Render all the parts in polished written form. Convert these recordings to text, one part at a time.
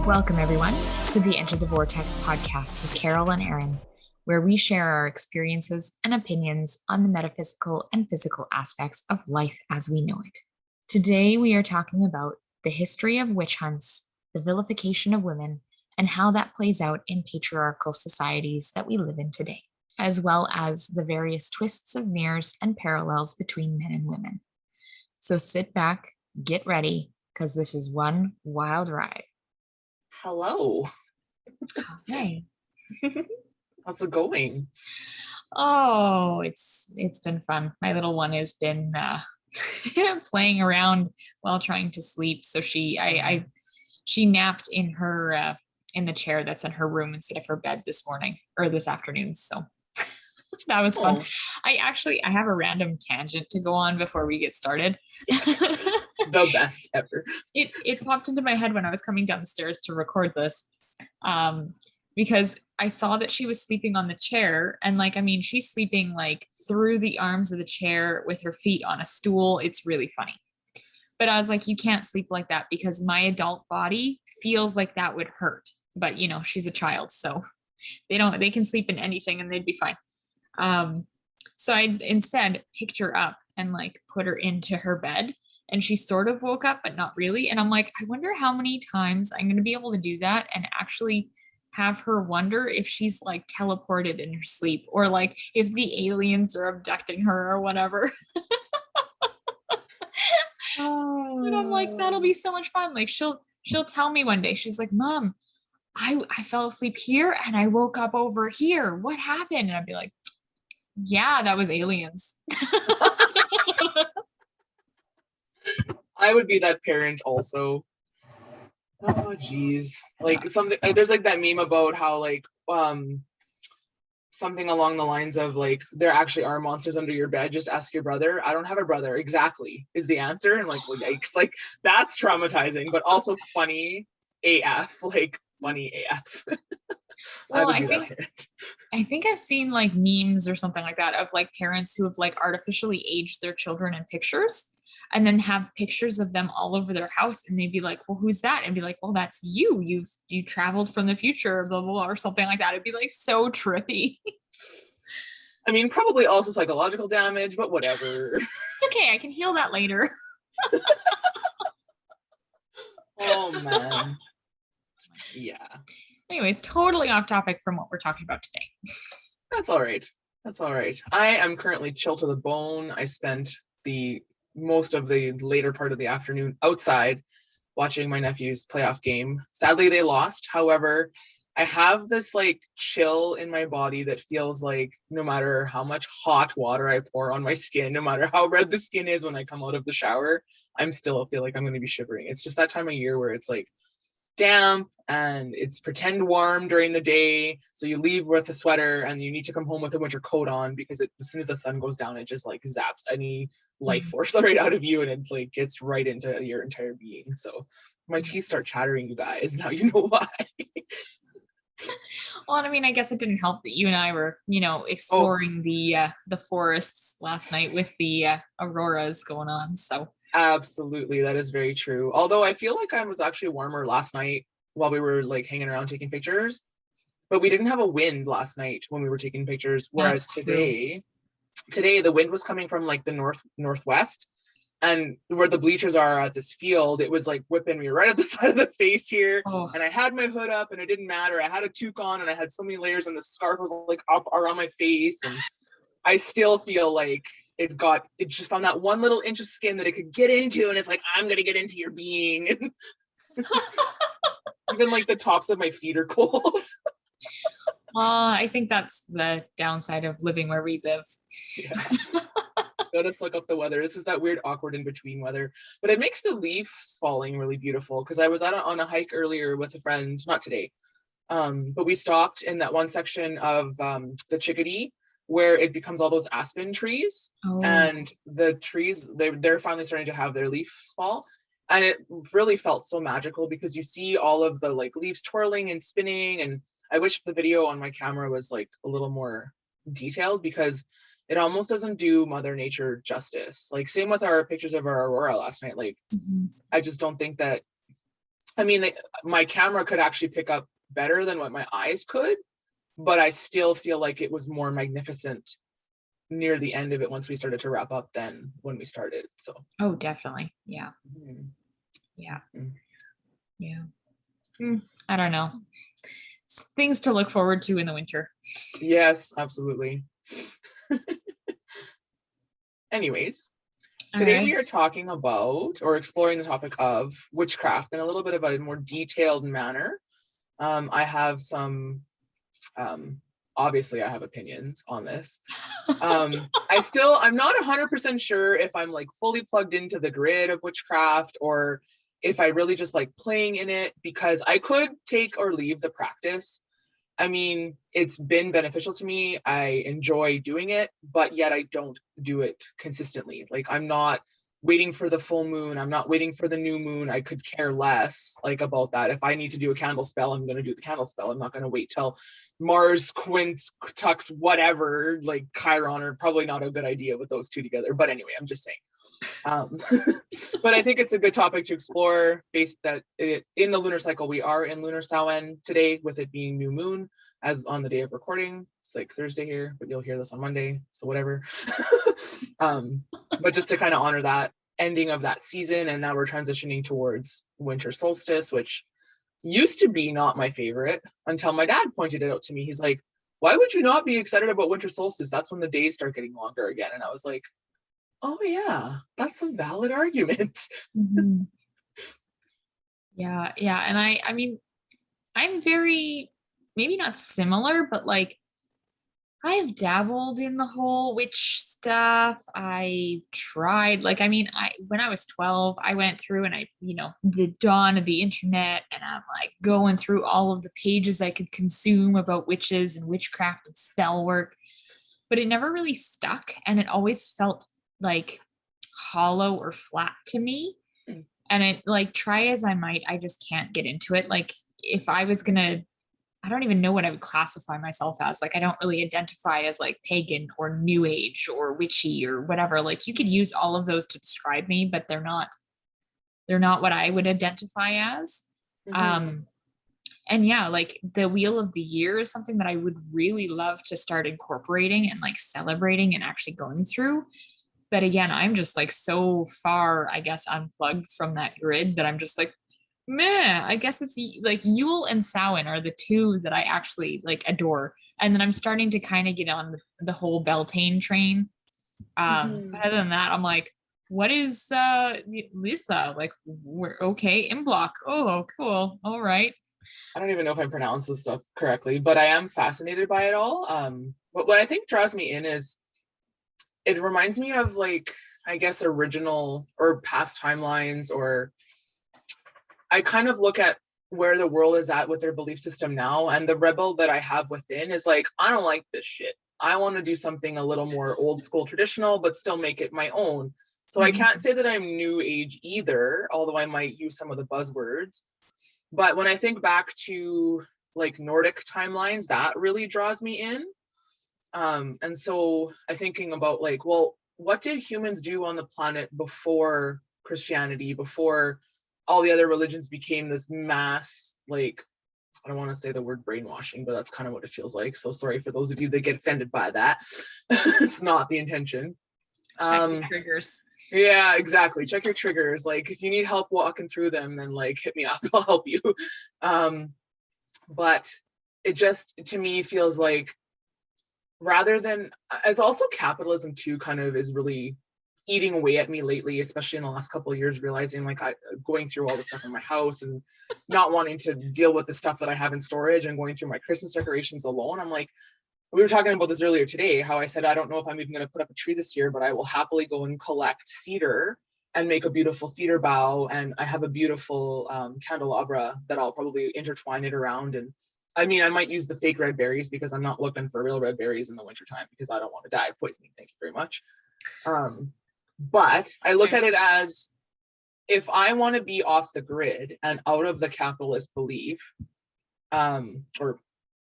Welcome, everyone, to the Enter the Vortex podcast with Carol and Erin, where we share our experiences and opinions on the metaphysical and physical aspects of life as we know it. Today, we are talking about the history of witch hunts, the vilification of women, and how that plays out in patriarchal societies that we live in today, as well as the various twists of mirrors and parallels between men and women. So sit back, get ready, because this is one wild ride. Hello. Hey. How's it going? Oh, it's been fun. My little one has been playing around while trying to sleep. So she napped in her in the chair that's in her room instead of her bed this morning or this afternoon. So that was fun. I have a random tangent to go on before we get started. The best ever. It popped into my head when I was coming down the stairs to record this, because I saw that she was sleeping on the chair, and she's sleeping like through the arms of the chair with her feet on a stool. It's really funny. But I was like, you can't sleep like that because my adult body feels like that would hurt. But she's a child, so they can sleep in anything and they'd be fine. So I instead picked her up and put her into her bed, and she sort of woke up, but not really. And I'm like, I wonder how many times I'm going to be able to do that and actually have her wonder if she's teleported in her sleep, or if the aliens are abducting her or whatever. And I'm like, that'll be so much fun. She'll tell me one day, she's like, Mom, I fell asleep here and I woke up over here. What happened? And I'd be like, yeah, that was aliens. I would be that parent also. Oh geez. Something there's that meme about how something along the lines of there actually are monsters under your bed, just ask your brother. I don't have a brother, exactly, is the answer. And well, yikes, that's traumatizing, but also funny AF. Funny AF. Well, I think I've seen memes or something like that of parents who have artificially aged their children in pictures and then have pictures of them all over their house, and they'd be like, well, who's that? And be like, well, that's you. You traveled from the future, blah, blah, blah, or something like that. It'd be so trippy. I mean, probably also psychological damage, but whatever. It's okay. I can heal that later. Oh man. Yeah. Anyways, totally off topic from what we're talking about today. That's all right. I am currently chill to the bone. I spent the most of the later part of the afternoon outside watching my nephew's playoff game. Sadly, they lost. However, I have this chill in my body that feels like no matter how much hot water I pour on my skin, no matter how red the skin is when I come out of the shower, I'm still feel like I'm going to be shivering. It's just that time of year where it's damp and it's pretend warm during the day, so you leave with a sweater and you need to come home with a winter coat on because as soon as the sun goes down, it just zaps any life force right out of you, and it's gets right into your entire being. So my teeth start chattering, you guys. Now you know why. Well, I guess it didn't help that you and I were, exploring the forests last night with the auroras going on. So absolutely, that is very true. Although I feel like I was actually warmer last night while we were hanging around taking pictures, but we didn't have a wind last night when we were taking pictures. Whereas today the wind was coming from the northwest, and where the bleachers are at this field, it was whipping me right at the side of the face here. And I had my hood up and it didn't matter. I had a toque on and I had so many layers, and the scarf was up around my face, and I still feel it just found that one little inch of skin that it could get into, and it's I'm gonna get into your being. Even the tops of my feet are cold. I think that's the downside of living where we live. Yeah. Gotta look up the weather. This is that weird awkward in between weather, but it makes the leaves falling really beautiful. Because I was on a hike earlier with a friend, not today, but we stopped in that one section of the Chickadee where it becomes all those aspen trees, and the trees they're finally starting to have their leaves fall. And it really felt so magical because you see all of the leaves twirling and spinning. And I wish the video on my camera was a little more detailed, because it almost doesn't do Mother Nature justice. Same with our pictures of our aurora last night. I just don't think that I mean, my camera could actually pick up better than what my eyes could, but I still feel like it was more magnificent near the end of it once we started to wrap up than when we started. So. Oh, definitely. Yeah. Mm-hmm. Yeah. Mm-hmm. Yeah. I don't know. Things to look forward to in the winter. Yes, absolutely. Anyways, All today right. we are talking about or exploring the topic of witchcraft in a little bit of a more detailed manner. I have some, obviously I have opinions on this. I'm not 100% sure if I'm like fully plugged into the grid of witchcraft or if I really just like playing in it, because I could take or leave the practice. I mean, it's been beneficial to me. I enjoy doing it, but yet I don't do it consistently. Like, I'm not waiting for the full moon. I'm not waiting for the new moon. I could care less like about that. If I need to do a candle spell, I'm going to do the candle spell. I'm not going to wait till Mars, Quint, Tux, whatever, like Chiron are probably not a good idea with those two together. But anyway, I'm just saying. But I think it's a good topic to explore based that in the lunar cycle, we are in lunar Samhain today with it being new moon as on the day of recording. It's like Thursday here, but you'll hear this on Monday. So whatever. But just to kind of honor that ending of that season. And now we're transitioning towards winter solstice, which used to be not my favorite until my dad pointed it out to me. He's like, why would you not be excited about winter solstice? That's when the days start getting longer again. And I was like, oh yeah, that's a valid argument. Mm-hmm. Yeah. Yeah. And I mean, I'm very, maybe not similar, but like I've dabbled in the whole witch stuff. I've tried, like, I mean, when I was 12, I went through and the dawn of the internet, and I'm like going through all of the pages I could consume about witches and witchcraft and spell work, but it never really stuck. And it always felt like hollow or flat to me. Mm. And it, like, try as I might, I just can't get into it. Like, if I was gonna, I don't even know what I would classify myself as. Like, I don't really identify as like pagan or new age or witchy or whatever. Like, you could use all of those to describe me, but they're not what I would identify as. Mm-hmm. And yeah, like the wheel of the year is something that I would really love to start incorporating and like celebrating and actually going through. But again, I'm just like so far, I guess, unplugged from that grid that I'm just like, meh. I guess it's like Yule and Samhain are the two that I actually like adore. And then I'm starting to kind of get on the whole Beltane train. Mm-hmm. But other than that, I'm like, what is Litha? Like, we're okay in block. Oh, cool. All right. I don't even know if I pronounced this stuff correctly, but I am fascinated by it all. But what I think draws me in is it reminds me of like, I guess, original or past timelines, or I kind of look at where the world is at with their belief system now, and the rebel that I have within is like, I don't like this shit. I want to do something a little more old school traditional, but still make it my own. So I can't say that I'm new age either, although I might use some of the buzzwords. But when I think back to like Nordic timelines, that really draws me in. And so I'm thinking about like, well, what did humans do on the planet before Christianity, before all the other religions became this mass, like, I don't want to say the word brainwashing, but that's kind of what it feels like. So sorry for those of you that get offended by that. It's not the intention. Check the triggers. Yeah, exactly. Check your triggers. Like, if you need help walking through them, then like hit me up. I'll help you. But it just, to me, feels like rather than, it's also capitalism too, kind of is really eating away at me lately, especially in the last couple of years, realizing like going through all the stuff in my house and not wanting to deal with the stuff that I have in storage and going through my Christmas decorations alone. I'm like, we were talking about this earlier today, how I said, I don't know if I'm even going to put up a tree this year, but I will happily go and collect cedar and make a beautiful cedar bough. And I have a beautiful candelabra that I'll probably intertwine it around. And I mean, I might use the fake red berries because I'm not looking for real red berries in the wintertime because I don't want to die of poisoning. Thank you very much. But I look at it as, if I want to be off the grid and out of the capitalist belief, or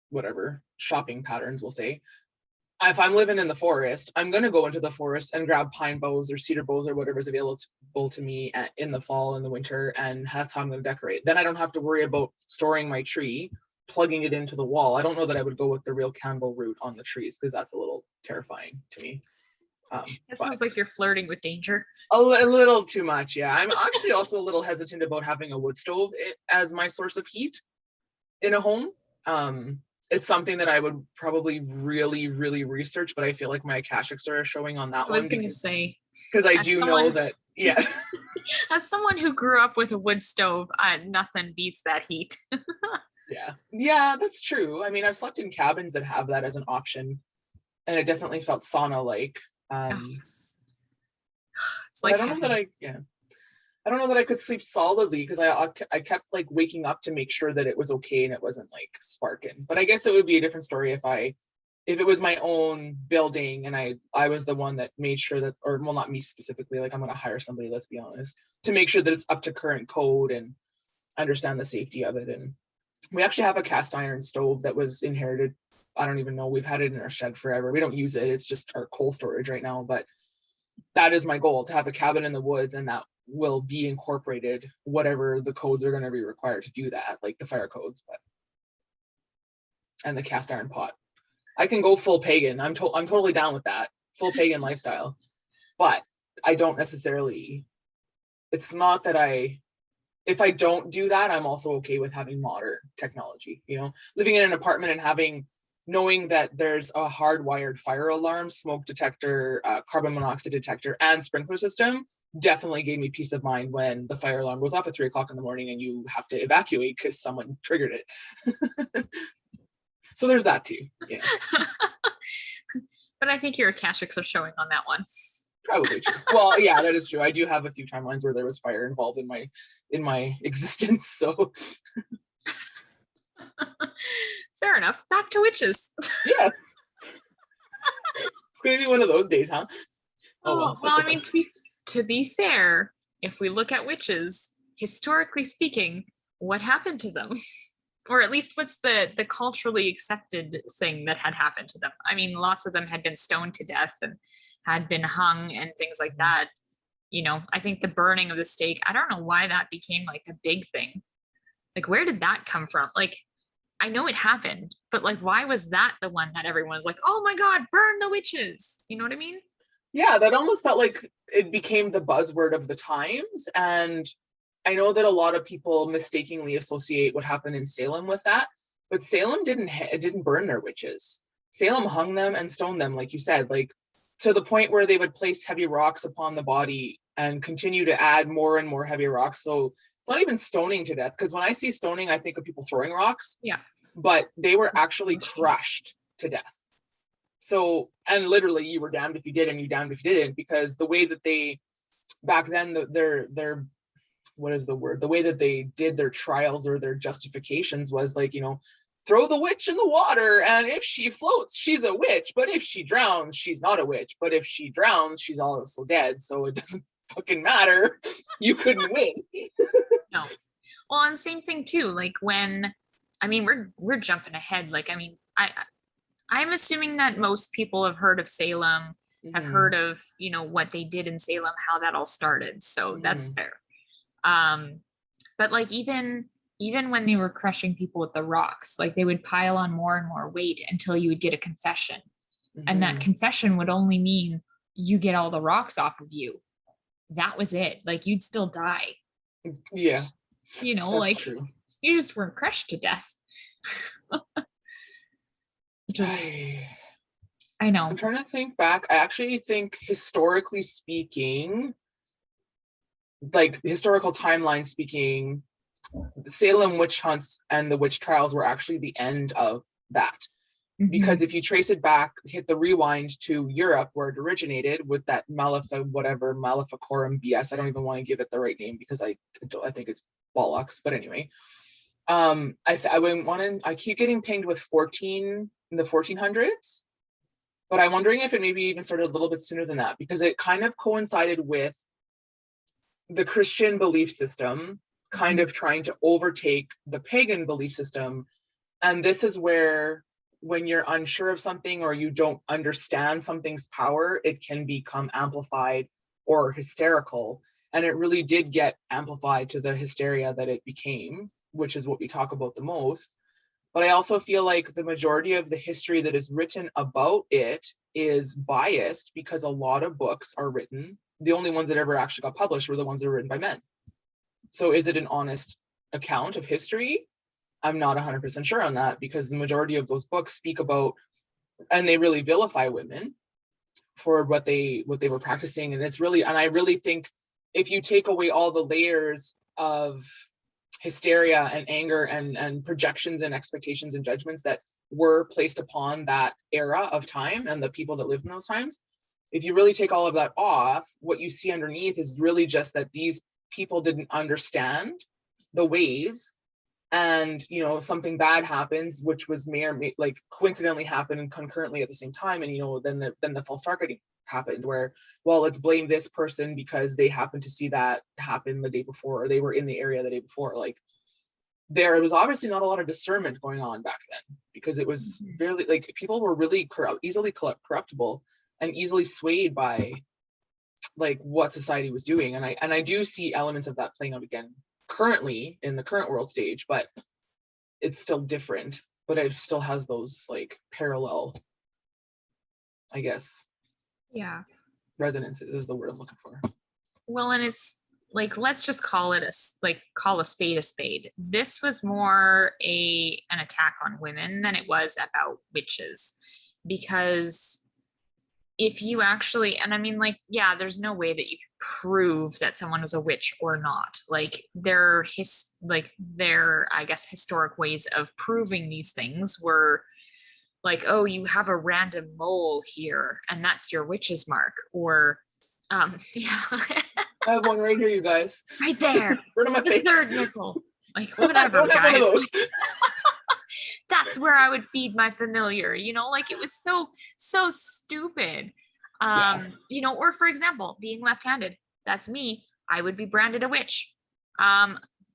whatever shopping patterns we'll say, if I'm living in the forest, I'm going to go into the forest and grab pine boughs or cedar boughs or whatever's available to me in the fall and the winter, and that's how I'm going to decorate. Then I don't have to worry about storing my tree, plugging it into the wall. I don't know that I would go with the real candle route on the trees, because that's a little terrifying to me. It sounds like you're flirting with danger. A little too much, yeah. I'm actually also a little hesitant about having a wood stove as my source of heat in a home. It's something that I would probably really, really research, but I feel like my Akashics are showing on that one. I was going to say, because I do know that, yeah. As someone who grew up with a wood stove, nothing beats that heat. Yeah, that's true. I mean, I've slept in cabins that have that as an option, and it definitely felt sauna-like. It's like I don't know that I don't know that I could sleep solidly, because I kept like waking up to make sure that it was okay and it wasn't like sparking. But I guess it would be a different story if it was my own building and I was the one that made sure that, or well, not me specifically, like I'm going to hire somebody, let's be honest, to make sure that it's up to current code and understand the safety of it. And we actually have a cast iron stove that was inherited. I don't even know. We've had it in our shed forever. We don't use it. It's just our coal storage right now. But that is my goal, to have a cabin in the woods, and that will be incorporated, whatever the codes are going to be required to do that, like the fire codes, and the cast iron pot. I can go full pagan. I'm totally down with that. Full pagan lifestyle. But I don't necessarily, it's not that if I don't do that, I'm also okay with having modern technology, living in an apartment and knowing that there's a hardwired fire alarm, smoke detector, carbon monoxide detector, and sprinkler system definitely gave me peace of mind when the fire alarm goes off at 3:00 in the morning and you have to evacuate because someone triggered it. So there's that too. Yeah. But I think your Akashics are showing on that one. Probably true. Well, yeah, that is true. I do have a few timelines where there was fire involved in my existence. So fair enough. Back to witches. Yeah. It's gonna be one of those days, huh? Well, I mean, to be fair, if we look at witches, historically speaking, what happened to them? Or at least what's the culturally accepted thing that had happened to them? I mean, lots of them had been stoned to death and had been hung and things like that. I think the burning of the stake, I don't know why that became like a big thing. Like, where did that come from? Like, I know it happened, but like, why was that the one that everyone was like, oh my God, burn the witches? You know what I mean? Yeah, that almost felt like it became the buzzword of the times. And I know that a lot of people mistakenly associate what happened in Salem with that, but Salem didn't burn their witches. Salem hung them and stoned them, like you said, like to the point where they would place heavy rocks upon the body and continue to add more and more heavy rocks. So it's not even stoning to death, because when I see stoning, I think of people throwing rocks. Yeah. But they were actually crushed to death. So, and literally you were damned if you did and you damned if you didn't, because the way that they, back then, their what is the word? The way that they did their trials or their justifications was like, throw the witch in the water, and if she floats, she's a witch. But if she drowns, she's not a witch. But if she drowns, she's also dead. So it doesn't fucking matter. You couldn't win. No. Well, and same thing too. Like we're jumping ahead. Like, I mean, I'm assuming that most people have heard of Salem, have heard of, what they did in Salem, how that all started. So that's fair. But like even when they were crushing people with the rocks, like they would pile on more and more weight until you would get a confession. And that confession would only mean you get all the rocks off of you. That was it. Like, you'd still die. Yeah. That's like true. You just weren't crushed to death. I know. I'm trying to think back. I actually think, historically speaking, like historical timeline speaking, the Salem witch hunts and the witch trials were actually the end of that. Because if you trace it back, hit the rewind to Europe where it originated with that Maleficorum BS. I don't even want to give it the right name because I think it's bollocks. But anyway, I keep getting pinged with 14 in the 1400s, but I'm wondering if it maybe even started a little bit sooner than that, because it kind of coincided with the Christian belief system kind of trying to overtake the pagan belief system. And this is where when you're unsure of something or you don't understand something's power, it can become amplified or hysterical. And it really did get amplified to the hysteria that it became, which is what we talk about the most. But I also feel like the majority of the history that is written about it is biased because a lot of books are written, the only ones that ever actually got published were the ones that were written by men. So is it an honest account of history? I'm not 100% sure on that, because the majority of those books speak about, and they really vilify women for what they were practicing. And it's really, and I really think if you take away all the layers of hysteria and anger and projections and expectations and judgments that were placed upon that era of time and the people that lived in those times, if you really take all of that off, what you see underneath is really just that these people didn't understand the ways, and you know, something bad happens, which was like coincidentally happened concurrently at the same time, and you know, then the false targeting happened, where, well, let's blame this person because they happened to see that happen the day before, or they were in the area the day before. Like, there was obviously not a lot of discernment going on back then, because it was really like people were really easily corruptible and easily swayed by like what society was doing. And I do see elements of that playing out again currently in the current world stage, but it's still different, but it still has those like parallel, I guess, resonances is the word I'm looking for. Well, and it's like, let's just call it call a spade a spade. This was more an attack on women than it was about witches, because if you actually, and I mean, like, yeah, there's no way that you can prove that someone was a witch or not. Like, their I guess historic ways of proving these things were like, oh, you have a random mole here and that's your witch's mark, or yeah. I have one right here, you guys. Right there. Right on my face. Third nipple. Like, whatever, don't have guys. One of those. That's where I would feed my familiar, you know, like, it was so stupid. You know, or for example, being left-handed, that's me. I would be branded a witch.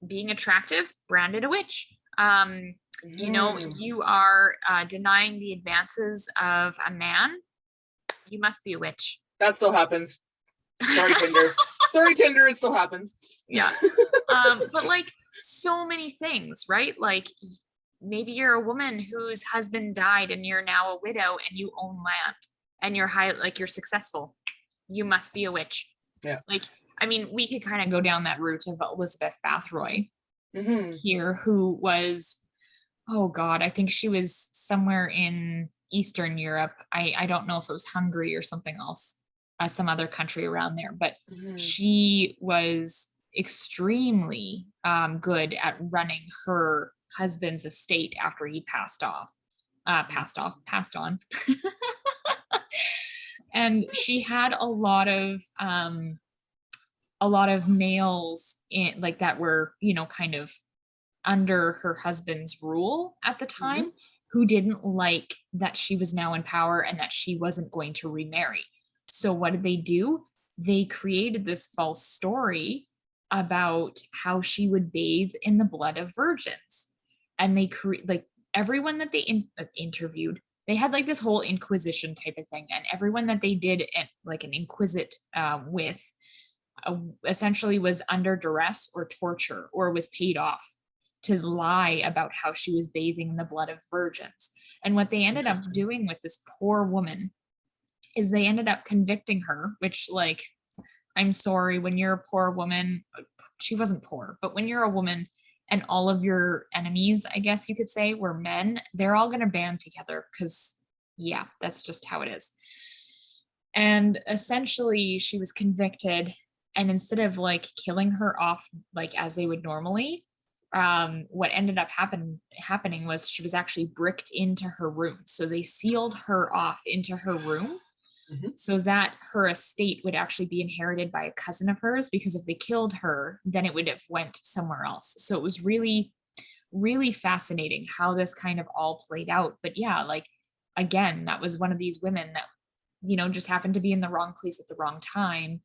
Being attractive, branded a witch. You know, you are denying the advances of a man, you must be a witch. That still happens. Sorry, Tinder. Sorry, Tinder, it still happens. Yeah. But like, so many things, right? Like, maybe you're a woman whose husband died and you're now a widow and you own land and you're you're successful. You must be a witch. Yeah. Like, I mean, we could kind of go down that route of Elizabeth Bathroy Mm-hmm. here, who was, oh God, I think she was somewhere in Eastern Europe. I don't know if it was Hungary or something else, some other country around there, but she was extremely good at running her husband's estate after he passed on. And she had a lot of males in, like, that were, you know, kind of under her husband's rule at the time, who didn't like that she was now in power and that she wasn't going to remarry. So what did they do? They created this false story about how she would bathe in the blood of virgins. And they like, everyone that they interviewed, they had like this whole inquisition type of thing, and everyone that they did like an inquisit with essentially was under duress or torture, or was paid off to lie about how she was bathing in the blood of virgins. And what they ended up doing with this poor woman is they ended up convicting her, which, like, I'm sorry, when you're a poor woman, she wasn't poor, but when you're a woman and all of your enemies, I guess you could say, were men, they're all going to band together, because yeah, that's just how it is. And essentially she was convicted, and instead of like killing her off like as they would normally, what ended up happening was she was actually bricked into her room. So they sealed her off into her room so that her estate would actually be inherited by a cousin of hers, because if they killed her, then it would have went somewhere else. So it was really, really fascinating how this kind of all played out. But yeah, like, again, that was one of these women that, you know, just happened to be in the wrong place at the wrong time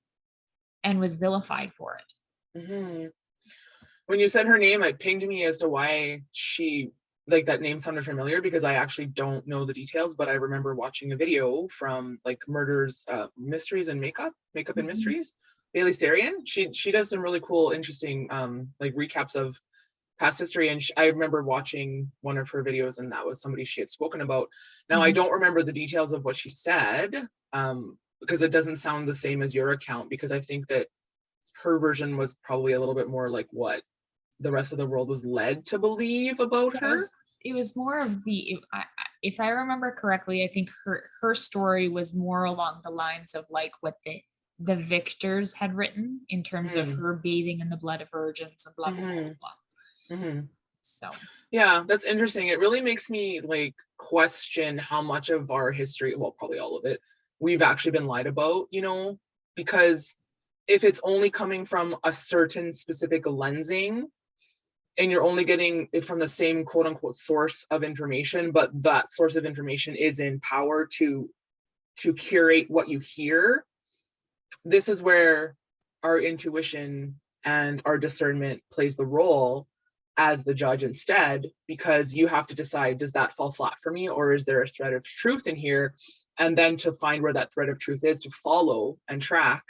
and was vilified for it. When you said her name, it pinged me as to why she like that name sounded familiar because I actually don't know the details, but I remember watching a video from like Murders, Mysteries and Makeup and Mhm. Mysteries. Bailey Sarian, she does some really cool, interesting like recaps of past history, and I remember watching one of her videos, and that was somebody she had spoken about. Now I Mhm. don't remember the details of what she said, because it doesn't sound the same as your account, because I think that her version was probably a little bit more like what the rest of the world was led to believe about Yeah, her. it was more of the if I remember correctly, I think her story was more along the lines of like what the victors had written in terms of Mm, her bathing in the blood of virgins and blah blah blah hmm blah blah. hmm So Yeah, that's interesting. It really makes me like question how much of our history, well, probably all of it, we've actually been lied about, because if it's only coming from a certain specific lensing, and you're only getting it from the same quote unquote source of information, but that source of information is in power to curate what you hear, this is where our intuition and our discernment plays the role as the judge instead, because you have to decide, does that fall flat for me, or is there a thread of truth in here? And then to find where that thread of truth is, to follow and track.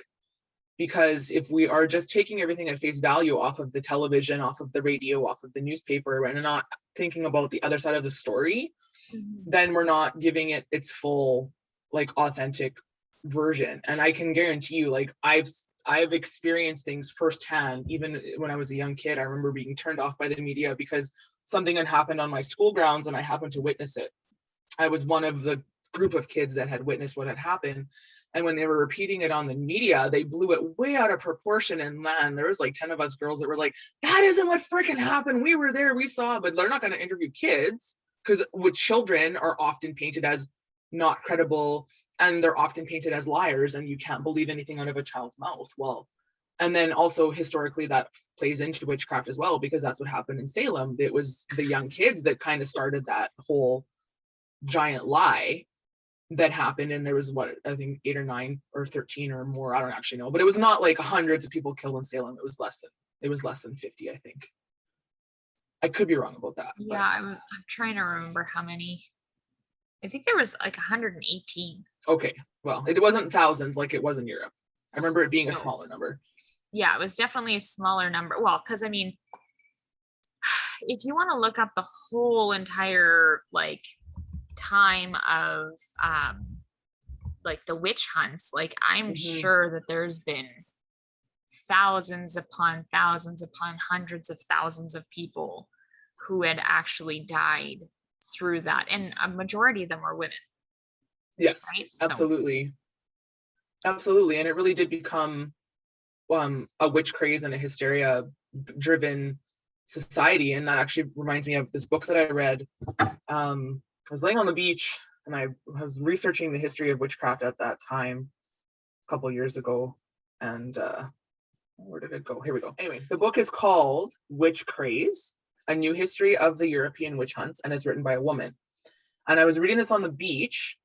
Because if we are just taking everything at face value off of the television, off of the radio, off of the newspaper, and not thinking about the other side of the story, mhm. then we're not giving it its full, like, authentic version. And I can guarantee you, like, I've experienced things firsthand. Even when I was a young kid, I remember being turned off by the media because something had happened on my school grounds and I happened to witness it. I was one of the group of kids that had witnessed what had happened. And when they were repeating it on the media, they blew it way out of proportion. And man, there was like 10 of us girls that were like, that isn't what freaking happened. We were there, we saw, but they're not going to interview kids, because with children are often painted as not credible, and they're often painted as liars, and you can't believe anything out of a child's mouth. Well, and then also historically that plays into witchcraft as well, because that's what happened in Salem. It was the young kids that kind of started that whole giant lie that happened. And there was, what, I think 8 or 9 or 13 or more, I don't actually know, but it was not like hundreds of people killed in Salem. It was less than 50, I think. I could be wrong about that, Yeah, but I'm trying to remember how many. I think there was like 118. okay. Well, it wasn't thousands like it was in Europe. I remember it being a No. smaller number. Yeah, it was definitely a smaller number. Well, because I mean, if you want to look up the whole entire like time of like the witch hunts, like I'm Hmm sure that there's been thousands upon hundreds of thousands of people who had actually died through that, and a majority of them were women, Yes, right? So absolutely. Absolutely. And it really did become a witch craze and a hysteria driven society. And that actually reminds me of this book that I read. I was laying on the beach and I was researching the history of witchcraft at that time, a couple of years ago. And where did it go? Here we go. Anyway, the book is called Witch Craze, A New History of the European Witch Hunts, and it's written by a woman. And I was reading this on the beach.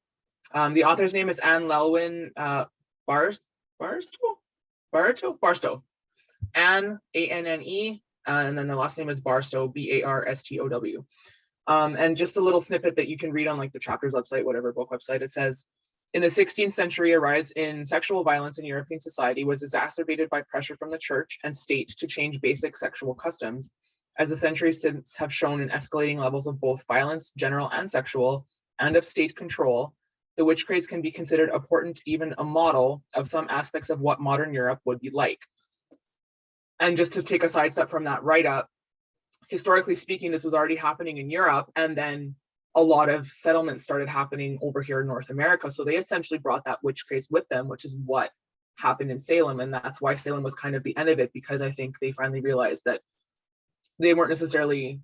The author's name is Anne Lelwyn Barstow? Barstow. Anne, Anne, and then the last name is Barstow, Barstow. And just a little snippet that you can read on like the chapter's website, whatever book website. It says, in the 16th century, a rise in sexual violence in European society was exacerbated by pressure from the church and state to change basic sexual customs. As the centuries since have shown in escalating levels of both violence, general and sexual, and of state control, the witch craze can be considered a portent, even a model of some aspects of what modern Europe would be like. And just to take a sidestep from that write-up, historically speaking, this was already happening in Europe, and then a lot of settlements started happening over here in North America. So they essentially brought that witch craze with them, which is what happened in Salem. And that's why Salem was kind of the end of it, because I think they finally realized that they weren't necessarily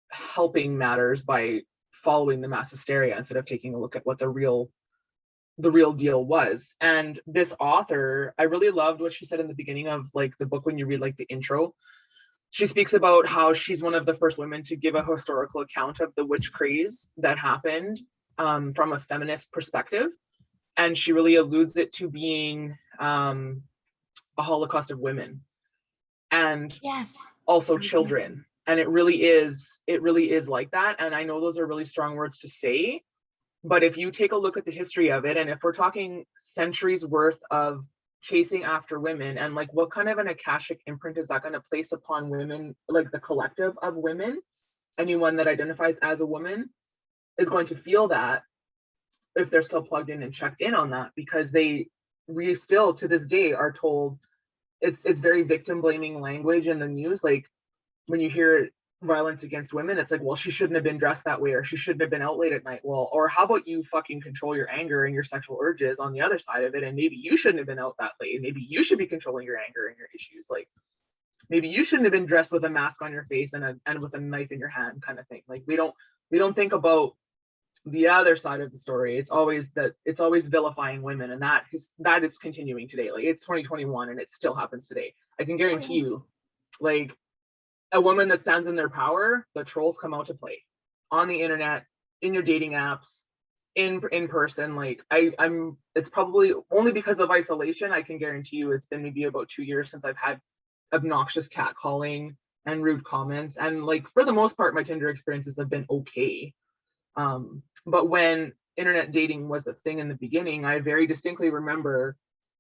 helping matters by following the mass hysteria instead of taking a look at what the real deal was. And this author, I really loved what she said in the beginning of like the book. When you read like the intro, she speaks about how she's one of the first women to give a historical account of the witch craze that happened, from a feminist perspective. And she really alludes it to being a Holocaust of women and yes, also I was gonna say. children. And it really is like that. And I know those are really strong words to say, but if you take a look at the history of it, and if we're talking centuries worth of chasing after women, and like what kind of an akashic imprint is that going to place upon women, like the collective of women, anyone that identifies as a woman is going to feel that if they're still plugged in and checked in on that, because we still to this day are told it's very victim blaming language in the news. Like when you hear violence against women, it's like, well, she shouldn't have been dressed that way, or she shouldn't have been out late at night. Well, or how about you fucking control your anger and your sexual urges on the other side of it, and maybe you shouldn't have been out that late. Maybe you should be controlling your anger and your issues. Like maybe you shouldn't have been dressed with a mask on your face and with a knife in your hand, kind of thing. Like we don't think about the other side of the story. It's always vilifying women, and that is continuing today. Like it's 2021 and it still happens today. I can guarantee you, like a woman that stands in their power, the trolls come out to play on the internet, in your dating apps, in person. Like I'm it's probably only because of isolation. I can guarantee you it's been maybe about 2 years since I've had obnoxious catcalling and rude comments, and like for the most part my Tinder experiences have been okay. But when internet dating was a thing in the beginning, I very distinctly remember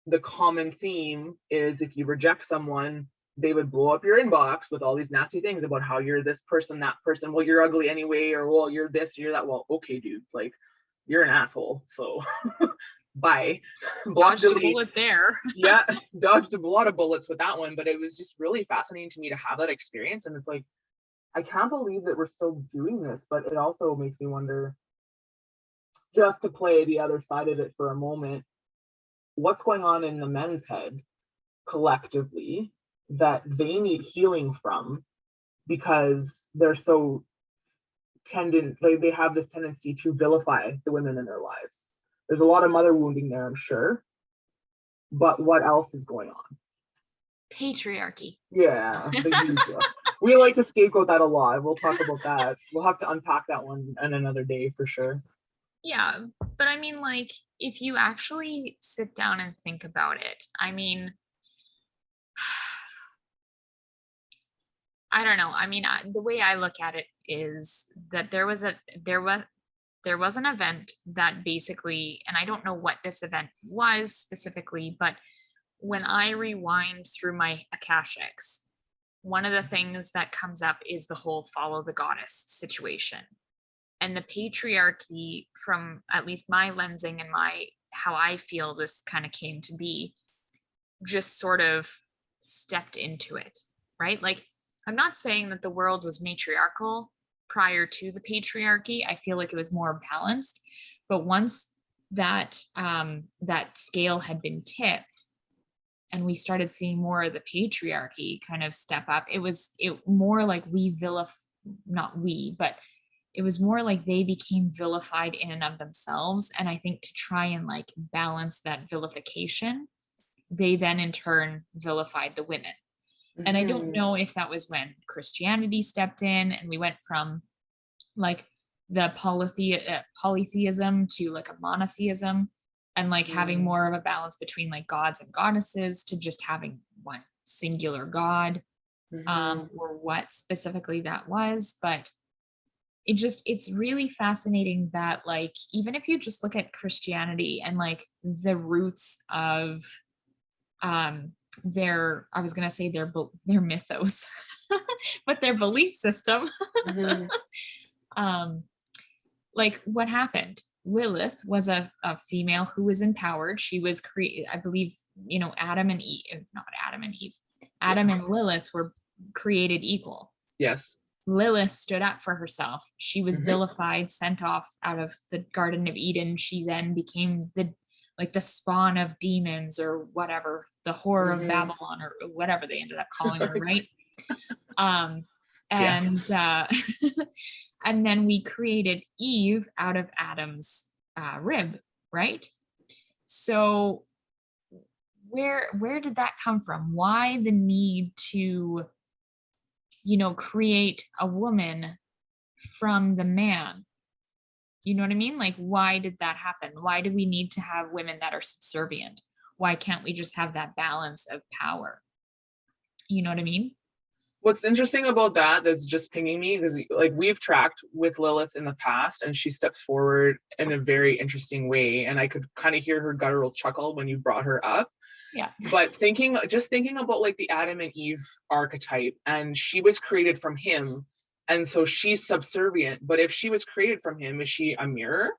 the common theme is if you reject someone, they would blow up your inbox with all these nasty things about how you're this person, that person, well, you're ugly anyway, or well, you're this, you're that. Well, okay, dude, like you're an asshole, so bye. Block, delete. A bullet there. Yeah, dodged a lot of bullets with that one, but it was just really fascinating to me to have that experience. And it's like, I can't believe that we're still doing this, but it also makes me wonder, just to play the other side of it for a moment, what's going on in the men's head collectively that they need healing from, because they're so they have this tendency to vilify the women in their lives. There's a lot of mother wounding there, I'm sure, but what else is going on? Patriarchy. Yeah, we like to scapegoat that a lot. We'll talk about that. We'll have to unpack that one on another day for sure. Yeah, but I mean, like, if you actually sit down and think about it, I mean, I don't know. I mean, the way I look at it is that there was an event that basically, and I don't know what this event was specifically, but when I rewind through my akashics, one of the things that comes up is the whole follow the goddess situation. And the patriarchy, from at least my lensing and how I feel this kind of came to be, just sort of stepped into it, right? Like, I'm not saying that the world was matriarchal prior to the patriarchy. I feel like it was more balanced. But once that scale had been tipped and we started seeing more of the patriarchy kind of step up, it more like it was more like they became vilified in and of themselves. And I think to try and like balance that vilification, they then in turn vilified the women. And I don't know if that was when Christianity stepped in and we went from like the polytheism to like a monotheism, and like having more of a balance between like gods and goddesses to just having one singular god, or what specifically that was. But it's really fascinating that like, even if you just look at Christianity and like the roots of their mythos, but their belief system, like what happened? Lilith was a female who was empowered. She was created, I believe, Adam and Lilith were created equal. Yes. Lilith stood up for herself. She was vilified, sent off out of the Garden of Eden. She then became the spawn of demons or whatever, the whore of Babylon or whatever they ended up calling her, right? And then we created Eve out of Adam's rib, right? So where did that come from? Why the need to, create a woman from the man? You know what I mean? Like, why did that happen? Why do we need to have women that are subservient? Why can't we just have that balance of power? You know what I mean? What's interesting about that, that's just pinging me, is like we've tracked with Lilith in the past, and she steps forward in a very interesting way, and I could kind of hear her guttural chuckle when you brought her up. Yeah. But thinking about like the Adam and Eve archetype, and she was created from him, and so she's subservient. But if she was created from him, is she a mirror,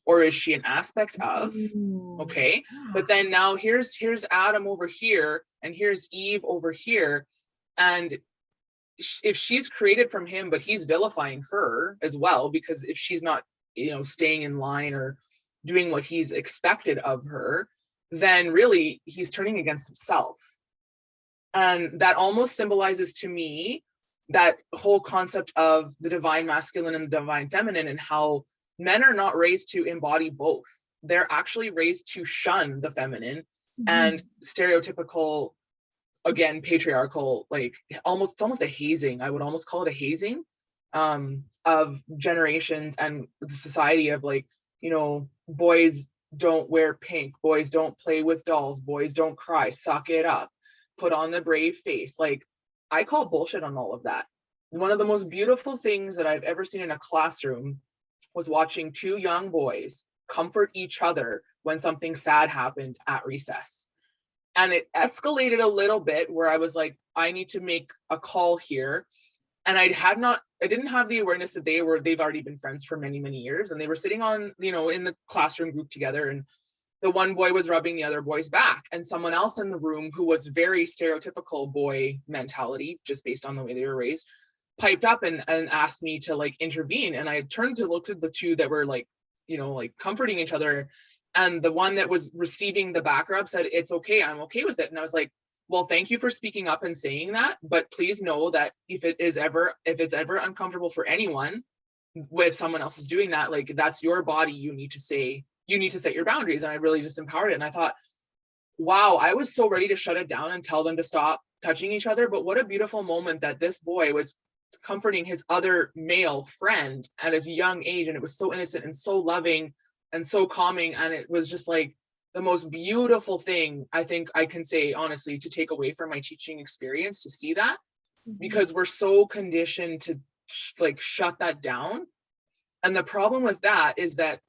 or is she an aspect of? Ooh, Okay, yeah. but then now here's Adam over here, and here's Eve over here, and if she's created from him, but he's vilifying her as well, because if she's not, staying in line or doing what he's expected of her, then really he's turning against himself. And that almost symbolizes to me that whole concept of the divine masculine and the divine feminine, and how men are not raised to embody both. They're actually raised to shun the feminine and stereotypical, again, patriarchal, like it's almost a hazing. I would almost call it a hazing of generations and the society of, like, boys don't wear pink, boys don't play with dolls, boys don't cry, suck it up, put on the brave face. Like, I call bullshit on all of that. One of the most beautiful things that I've ever seen in a classroom was watching two young boys comfort each other when something sad happened at recess. And it escalated a little bit where I was like, I need to make a call here. And I didn't have the awareness that they've already been friends for many, many years. And they were sitting on, in the classroom group together, and the one boy was rubbing the other boy's back, and someone else in the room, who was very stereotypical boy mentality, just based on the way they were raised, piped up and asked me to like intervene. And I turned to look at the two that were like, like comforting each other. And the one that was receiving the back rub said, "It's okay, I'm okay with it." And I was like, well, thank you for speaking up and saying that, but please know that if it's ever uncomfortable for anyone, if someone else is doing that, like, that's your body. You need to set your boundaries. And I really just empowered it. And I thought, wow, I was so ready to shut it down and tell them to stop touching each other. But what a beautiful moment that this boy was comforting his other male friend at his young age. And it was so innocent and so loving and so calming. And it was just like the most beautiful thing I think I can say, honestly, to take away from my teaching experience, to see that, because we're so conditioned to like shut that down. And the problem with that is that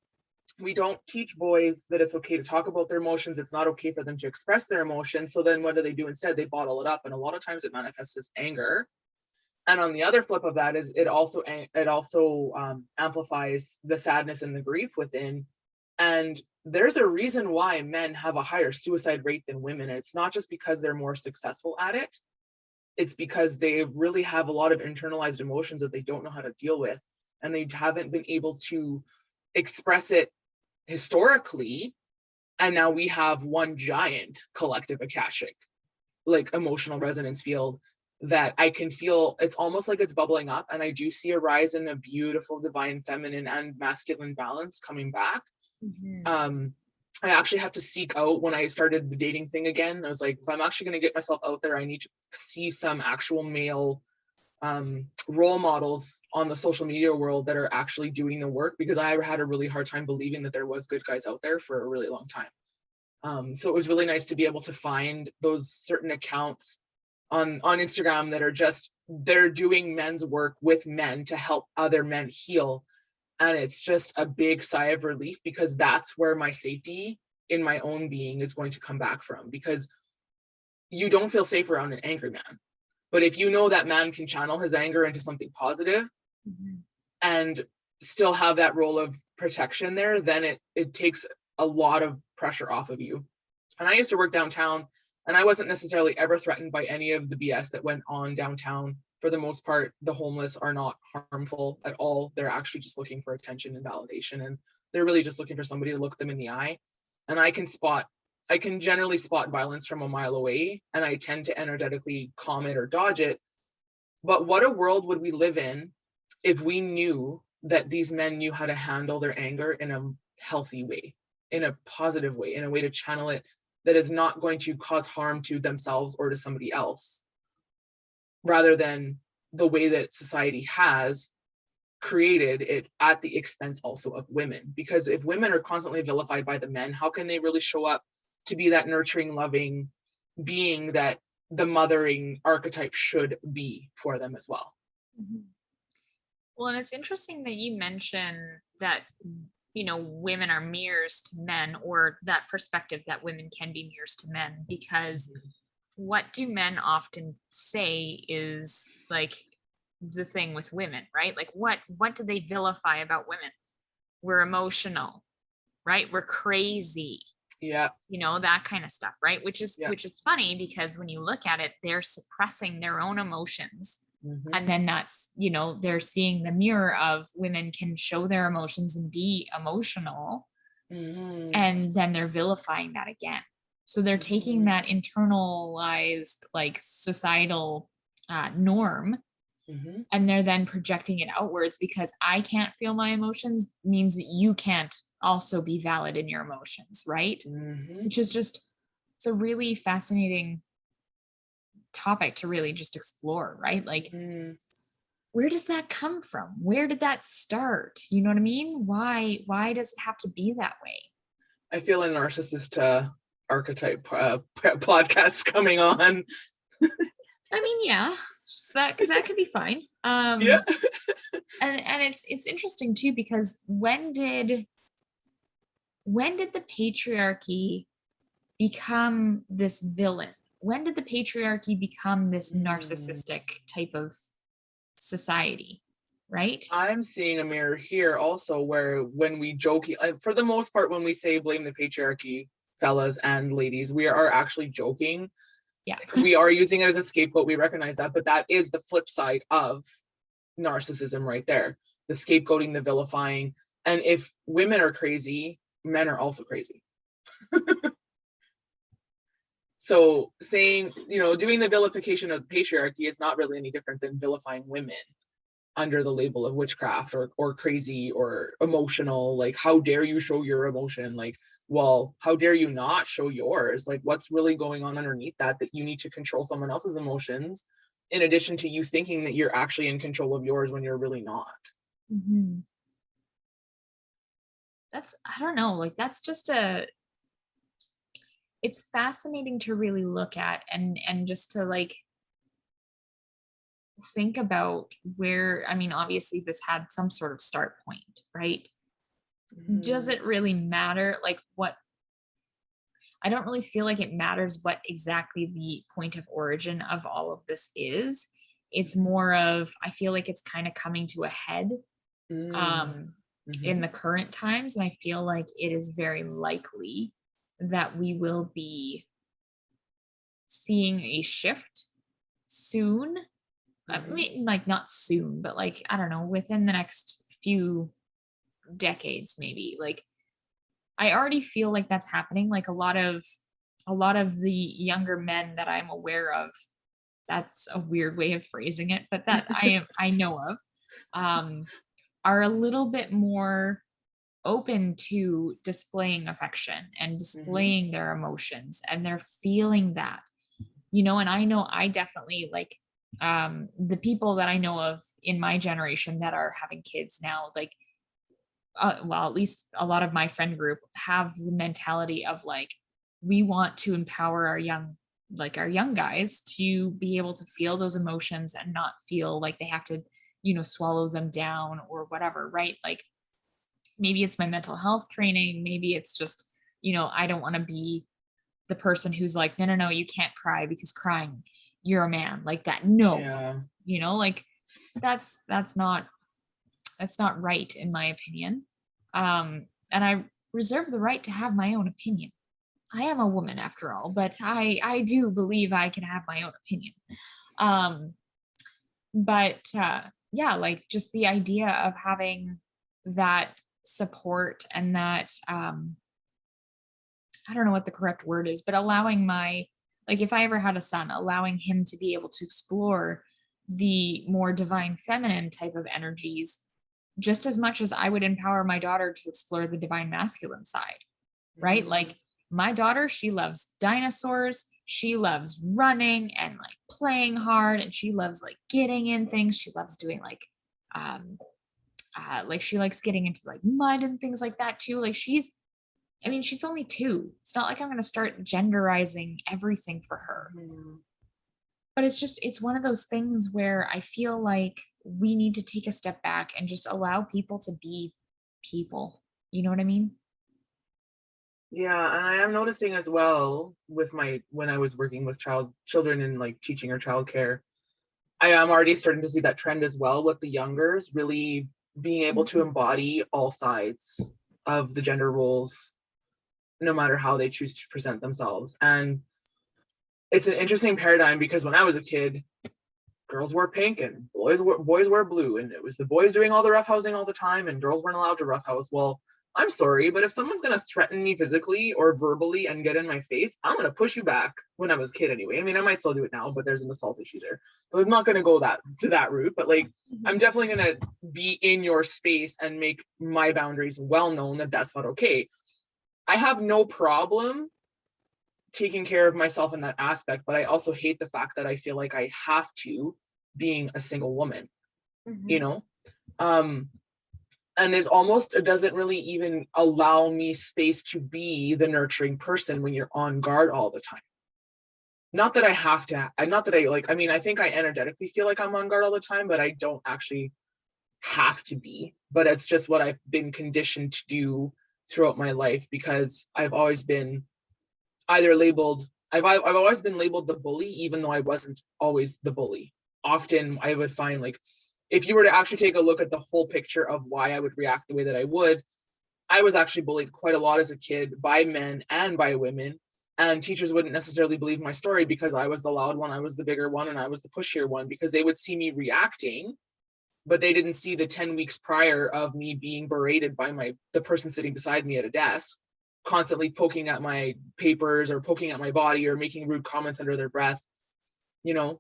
we don't teach boys that it's okay to talk about their emotions. It's not okay for them to express their emotions. So then what do? Instead, they bottle it up. And a lot of times it manifests as anger. And on the other flip of that is it also amplifies the sadness and the grief within. And there's a reason why men have a higher suicide rate than women. And it's not just because they're more successful at it. It's because they really have a lot of internalized emotions that they don't know how to deal with. And they haven't been able to express it historically. And now we have one giant collective Akashic, like, emotional resonance field that I can feel. It's almost like it's bubbling up. And I do see a rise in a beautiful divine feminine and masculine balance coming back. I actually had to seek out, when I started the dating thing again, I was like, if I'm actually going to get myself out there, I need to see some actual male role models on the social media world that are actually doing the work, because I had a really hard time believing that there was good guys out there for a really long time. So it was really nice to be able to find those certain accounts on Instagram that are they're doing men's work with men to help other men heal. And it's just a big sigh of relief, because that's where my safety in my own being is going to come back from, because you don't feel safe around an angry man. But if you know that man can channel his anger into something positive and still have that role of protection there, then it takes a lot of pressure off of you. And I used to work downtown, and I wasn't necessarily ever threatened by any of the BS that went on downtown. For the most part, the homeless are not harmful at all. They're actually just looking for attention and validation. And they're really just looking for somebody to look them in the eye. And I can generally spot violence from a mile away, and I tend to energetically calm it or dodge it. But what a world would we live in if we knew that these men knew how to handle their anger in a healthy way, in a positive way, in a way to channel it that is not going to cause harm to themselves or to somebody else, rather than the way that society has created it at the expense also of women. Because if women are constantly vilified by the men, how can they really show up to be that nurturing, loving being that the mothering archetype should be for them as well. Mhm. Well, and it's interesting that you mention that, women are mirrors to men, or that perspective that women can be mirrors to men, because what do men often say is like the thing with women, right? Like what do they vilify about women? We're emotional, right? We're crazy, Yeah. that kind of stuff, right? Which is Yeah. funny, because when you look at it, they're suppressing their own emotions. Mm-hmm. And then that's, they're seeing the mirror of women can show their emotions and be emotional. Mm-hmm. And then they're vilifying that again. So they're taking that internalized, like, societal norm, and they're then projecting it outwards, because I can't feel my emotions means that you can't also be valid in your emotions, right? Which is just, it's a really fascinating topic to really just explore, right? Like, where does that come from? Where did that start? You know what I mean? Why does it have to be that way? I feel a narcissist archetype podcast coming on. I mean, yeah, that could be fine. Yeah. And it's interesting too, because when did the patriarchy become this villain? When did the patriarchy become this narcissistic type of society, right? I'm seeing a mirror here also, where when we joke, for the most part, when we say blame the patriarchy, fellas and ladies, we are actually joking. Yeah. We are using it as a scapegoat. We recognize that, but that is the flip side of narcissism right there. The scapegoating, the vilifying. And if women are crazy, men are also crazy. So saying, doing the vilification of the patriarchy is not really any different than vilifying women under the label of witchcraft or crazy or emotional. Like, how dare you show your emotion? Like, well, how dare you not show yours? Like, what's really going on underneath that you need to control someone else's emotions, in addition to you thinking that you're actually in control of yours when you're really not. That's, I don't know, like, that's just it's fascinating to really look at, and just to, like, think about where, I mean, obviously this had some sort of start point, right? Does it really matter? Like, what, I don't really feel like it matters what exactly the point of origin of all of this is. It's more of, I feel like it's kind of coming to a head in the current times. And I feel like it is very likely that we will be seeing a shift soon. I mean, like, not soon, but, like, I don't know, within the next few decades, maybe. Like, I already feel like that's happening. Like, a lot of the younger men that I'm aware of, that's a weird way of phrasing it, but that I know of, are a little bit more open to displaying affection and displaying their emotions, and they're feeling that, and I know I definitely, like, the people that I know of in my generation that are having kids now, like, well, at least a lot of my friend group have the mentality of, like, we want to empower our young guys to be able to feel those emotions and not feel like they have to, swallow them down or whatever, right? Like, maybe it's my mental health training, maybe it's just, I don't want to be the person who's like, no, you can't cry, because crying, you're a man, like that. No, like, that's not right, in my opinion. And I reserve the right to have my own opinion. I am a woman after all, but I do believe I can have my own opinion. But yeah, like, just the idea of having that support, and that, I don't know what the correct word is, but allowing like, if I ever had a son, allowing him to be able to explore the more divine feminine type of energies, just as much as I would empower my daughter to explore the divine masculine side, right? Like, my daughter, she loves dinosaurs, she loves running and, like, playing hard, and she loves, like, getting in things. She loves doing, like, like, she likes getting into, like, mud and things like that too. Like, she's only 2. It's not like I'm going to start genderizing everything for her. But it's one of those things where I feel like we need to take a step back and just allow people to be people. You know what I mean? Yeah, and I am noticing as well with my when I was working with children and like teaching or childcare, I am already starting to see that trend as well with the youngers really being able to Mhm. embody all sides of the gender roles, no matter how they choose to present themselves. And it's an interesting paradigm because when I was a kid, girls wore pink and boys wear blue, and it was the boys doing all the roughhousing all the time, and girls weren't allowed to roughhouse. Well, I'm sorry, but if someone's gonna threaten me physically or verbally and get in my face, I'm gonna push you back. When I was a kid, anyway. I mean, I might still do it now, but there's an assault issue there, so I'm not gonna go that route. But like, I'm Mhm. definitely gonna be in your space and make my boundaries well known that that's not okay. I have no problem taking care of myself in that aspect, but I also hate the fact that I feel like I have to, being a single woman, you Mhm. know? Um, and it doesn't really even allow me space to be the nurturing person when you're on guard all the time. Not that I have to, not that I like, I mean, I think I energetically feel like I'm on guard all the time, but I don't actually have to be. But it's just what I've been conditioned to do throughout my life because I've always been either labeled I've always been labeled the bully, even though I wasn't always the bully. Often I would find like if you were to actually take a look at the whole picture of why I would react the way that I would, I was actually bullied quite a lot as a kid by men and by women. And teachers wouldn't necessarily believe my story because I was the loud one, I was the bigger one, and I was the pushier one because they would see me reacting, but they didn't see the 10 weeks prior of me being berated by the person sitting beside me at a desk, constantly poking at my papers or poking at my body or making rude comments under their breath, you know.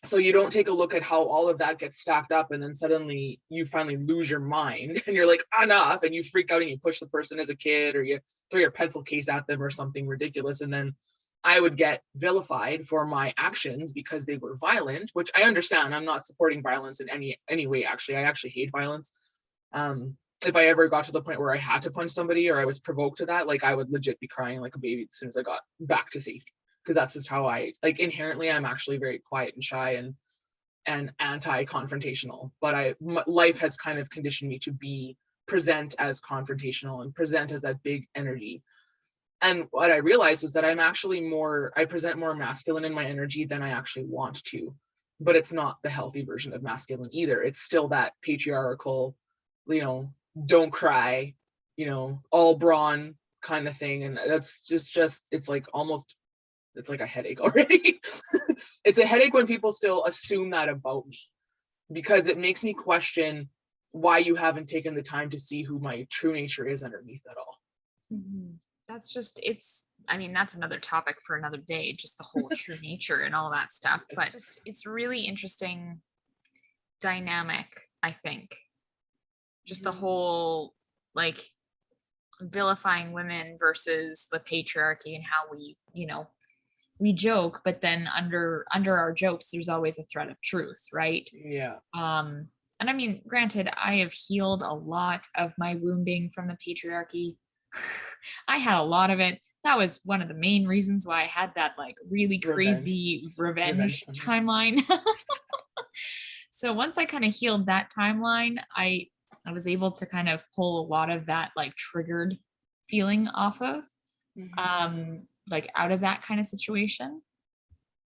So you don't take a look at how all of that gets stacked up, and then suddenly you finally lose your mind and you're like, enough, and you freak out and you push the person as a kid or you throw your pencil case at them or something ridiculous. And then I would get vilified for my actions because they were violent, which I understand. I'm not supporting violence in any way. Actually, I actually hate violence. If I ever got to the point where I had to punch somebody or I was provoked to that, like I would legit be crying like a baby as soon as I got back to safety, because that's just how I like inherently. I'm actually very quiet and shy and anti-confrontational, but life has kind of conditioned me to be present as confrontational and present as that big energy. And what I realized was that I present more masculine in my energy than I actually want to. But it's not the healthy version of masculine either. It's still that patriarchal, you know, don't cry, all brawn kind of thing. And that's just it's like almost it's like a headache already. It's a headache when people still assume that about me because it makes me question why you haven't taken the time to see who my true nature is underneath it all. Mhm. That's just I mean, that's another topic for another day, just the whole true nature and all that stuff. But Yes. it's really interesting dynamic, I think. Just the Mhm. whole like vilifying women versus the patriarchy and how we joke, but then under our jokes there's always a thread of truth, right? Yeah. um and I mean, granted, I have healed a lot of my wounding from the patriarchy. I had a lot of it. That was one of the main reasons why I had that like really Revenge. crazy Revenge revenge time. timeline. So once I kind of healed that timeline, I was able to kind of pull a lot of that like triggered feeling off of like out of that kind of situation.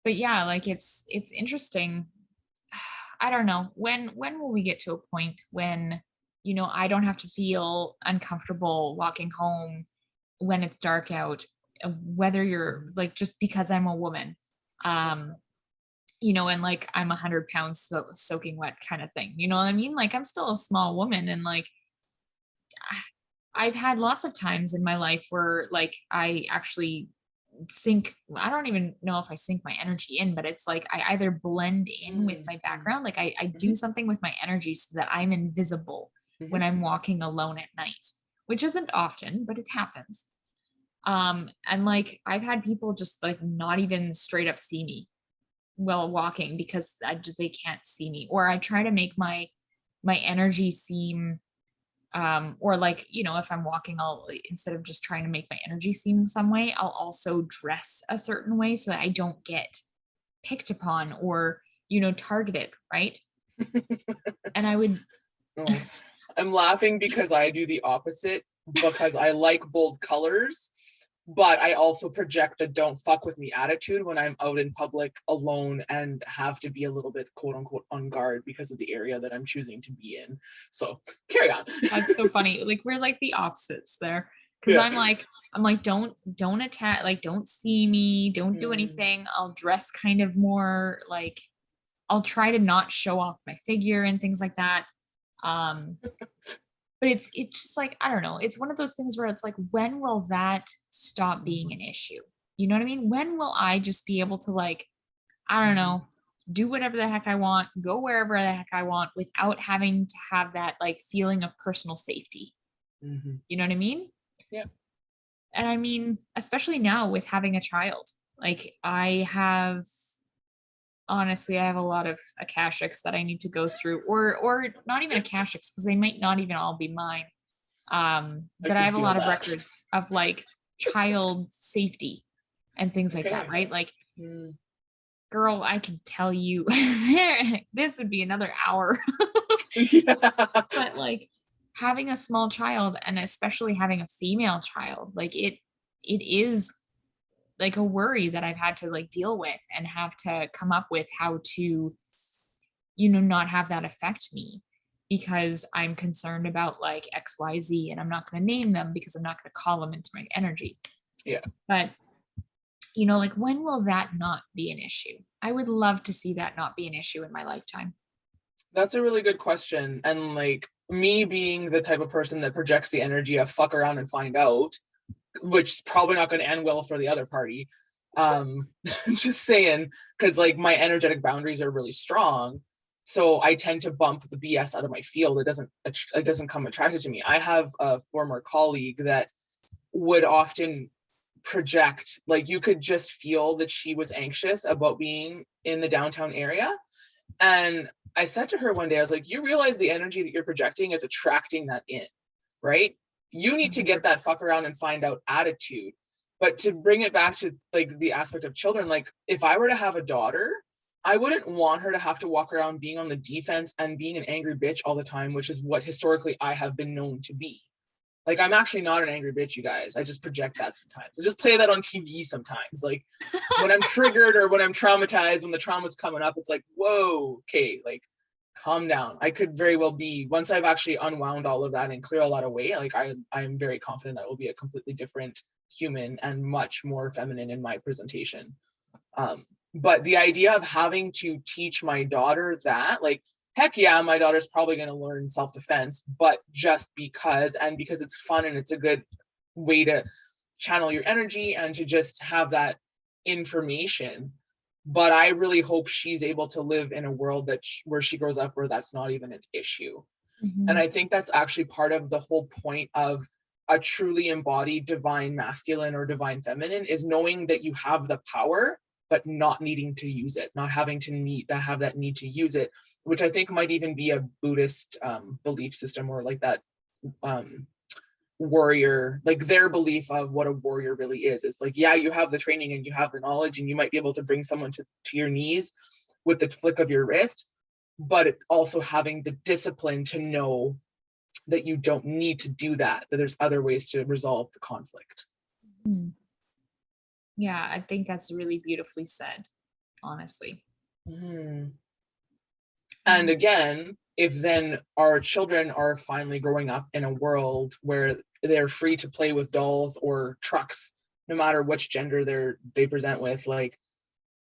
But yeah, like it's interesting. I don't know. When will we get to a point when I don't have to feel uncomfortable walking home when it's dark out, whether you're like just because I'm a woman. Um and like I'm 100 pounds soaking wet kind of thing. You know what I mean? Like I'm still a small woman, and like I've had lots of times in my life where like I actually I don't even know if I sink my energy in, but it's like I either blend in with my Mm-hmm. background, like I do something with my energy so that I'm invisible when Hmm. I'm walking alone at night, which isn't often, but it happens. And like I've had people just like not even straight up see me while walking because they can't see me, or I try to make my energy seem or like if I'm walking, I'll instead of just trying to make my energy seem some way, I'll also dress a certain way so that I don't get picked upon or, targeted, right? And I would. Oh, I'm laughing because I do the opposite, because I like bold colors, but I also project the don't fuck with me attitude when I'm out in public alone and have to be a little bit quote unquote on guard because of the area that I'm choosing to be in. So carry on. That's so funny. Like we're like the opposites there. Cause Yeah. I'm like, don't attack, like don't see me, don't do anything. I'll dress kind of more like I'll try to not show off my figure and things like that. But it's just like, I don't know. It's one of those things where it's like, when will that stop being an issue? You know what I mean? When will I just be able to like, I don't know, do whatever the heck I want, go wherever the heck I want without having to have that like feeling of personal safety. You know what I mean? Yeah. And I mean, especially now with having a child, like honestly, I have a lot of akashics that I need to go through, or not even akashics, because they might not even all be mine. But I have a lot of records of like child safety and things like that, right? Like, girl, I can tell you this would be another hour. But like having a small child, and especially having a female child, like it is like a worry that I've had to like deal with and have to come up with how to, not have that affect me, because I'm concerned about like XYZ, and I'm not going to name them because I'm not going to call them into my energy. Yeah. But, like when will that not be an issue? I would love to see that not be an issue in my lifetime. That's a really good question. And like me being the type of person that projects the energy of fuck around and find out, which is probably not going to end well for the other party. Just saying, because like my energetic boundaries are really strong. So I tend to bump the BS out of my field. It doesn't come attracted to me. I have a former colleague that would often project, like you could just feel that she was anxious about being in the downtown area. And I said to her one day, I was like, you realize the energy that you're projecting is attracting that in, right? You need to get that fuck around and find out attitude. But to bring it back to like the aspect of children, like if I were to have a daughter, I wouldn't want her to have to walk around being on the defense and being an angry bitch all the time, which is what historically I have been known to be. Like, I'm actually not an angry bitch, you guys. I just project that sometimes. I just play that on TV sometimes. Like when I'm triggered or when I'm traumatized, when the trauma's coming up, it's like, whoa, okay, like calm down. I could very well be, once I've actually unwound all of that and clear a lot away, like I'm very confident I will be a completely different human and much more feminine in my presentation. But the idea of having to teach my daughter that, like, heck yeah, my daughter's probably going to learn self-defense, but just because it's fun and it's a good way to channel your energy and to just have that information. But I really hope she's able to live in a world where she grows up where that's not even an issue. And I think that's actually part of the whole point of a truly embodied divine masculine or divine feminine, is knowing that you have the power, but not needing to use it, not having to have that need to use it, which I think might even be a Buddhist belief system, or like that warrior, like their belief of what a warrior really is. It's like, yeah, you have the training and you have the knowledge and you might be able to bring someone to your knees with the flick of your wrist, but it also having the discipline to know that you don't need to do that there's other ways to resolve the conflict. Yeah, I think that's really beautifully said, honestly. And again, if then our children are finally growing up in a world where they're free to play with dolls or trucks, no matter which gender they present with, like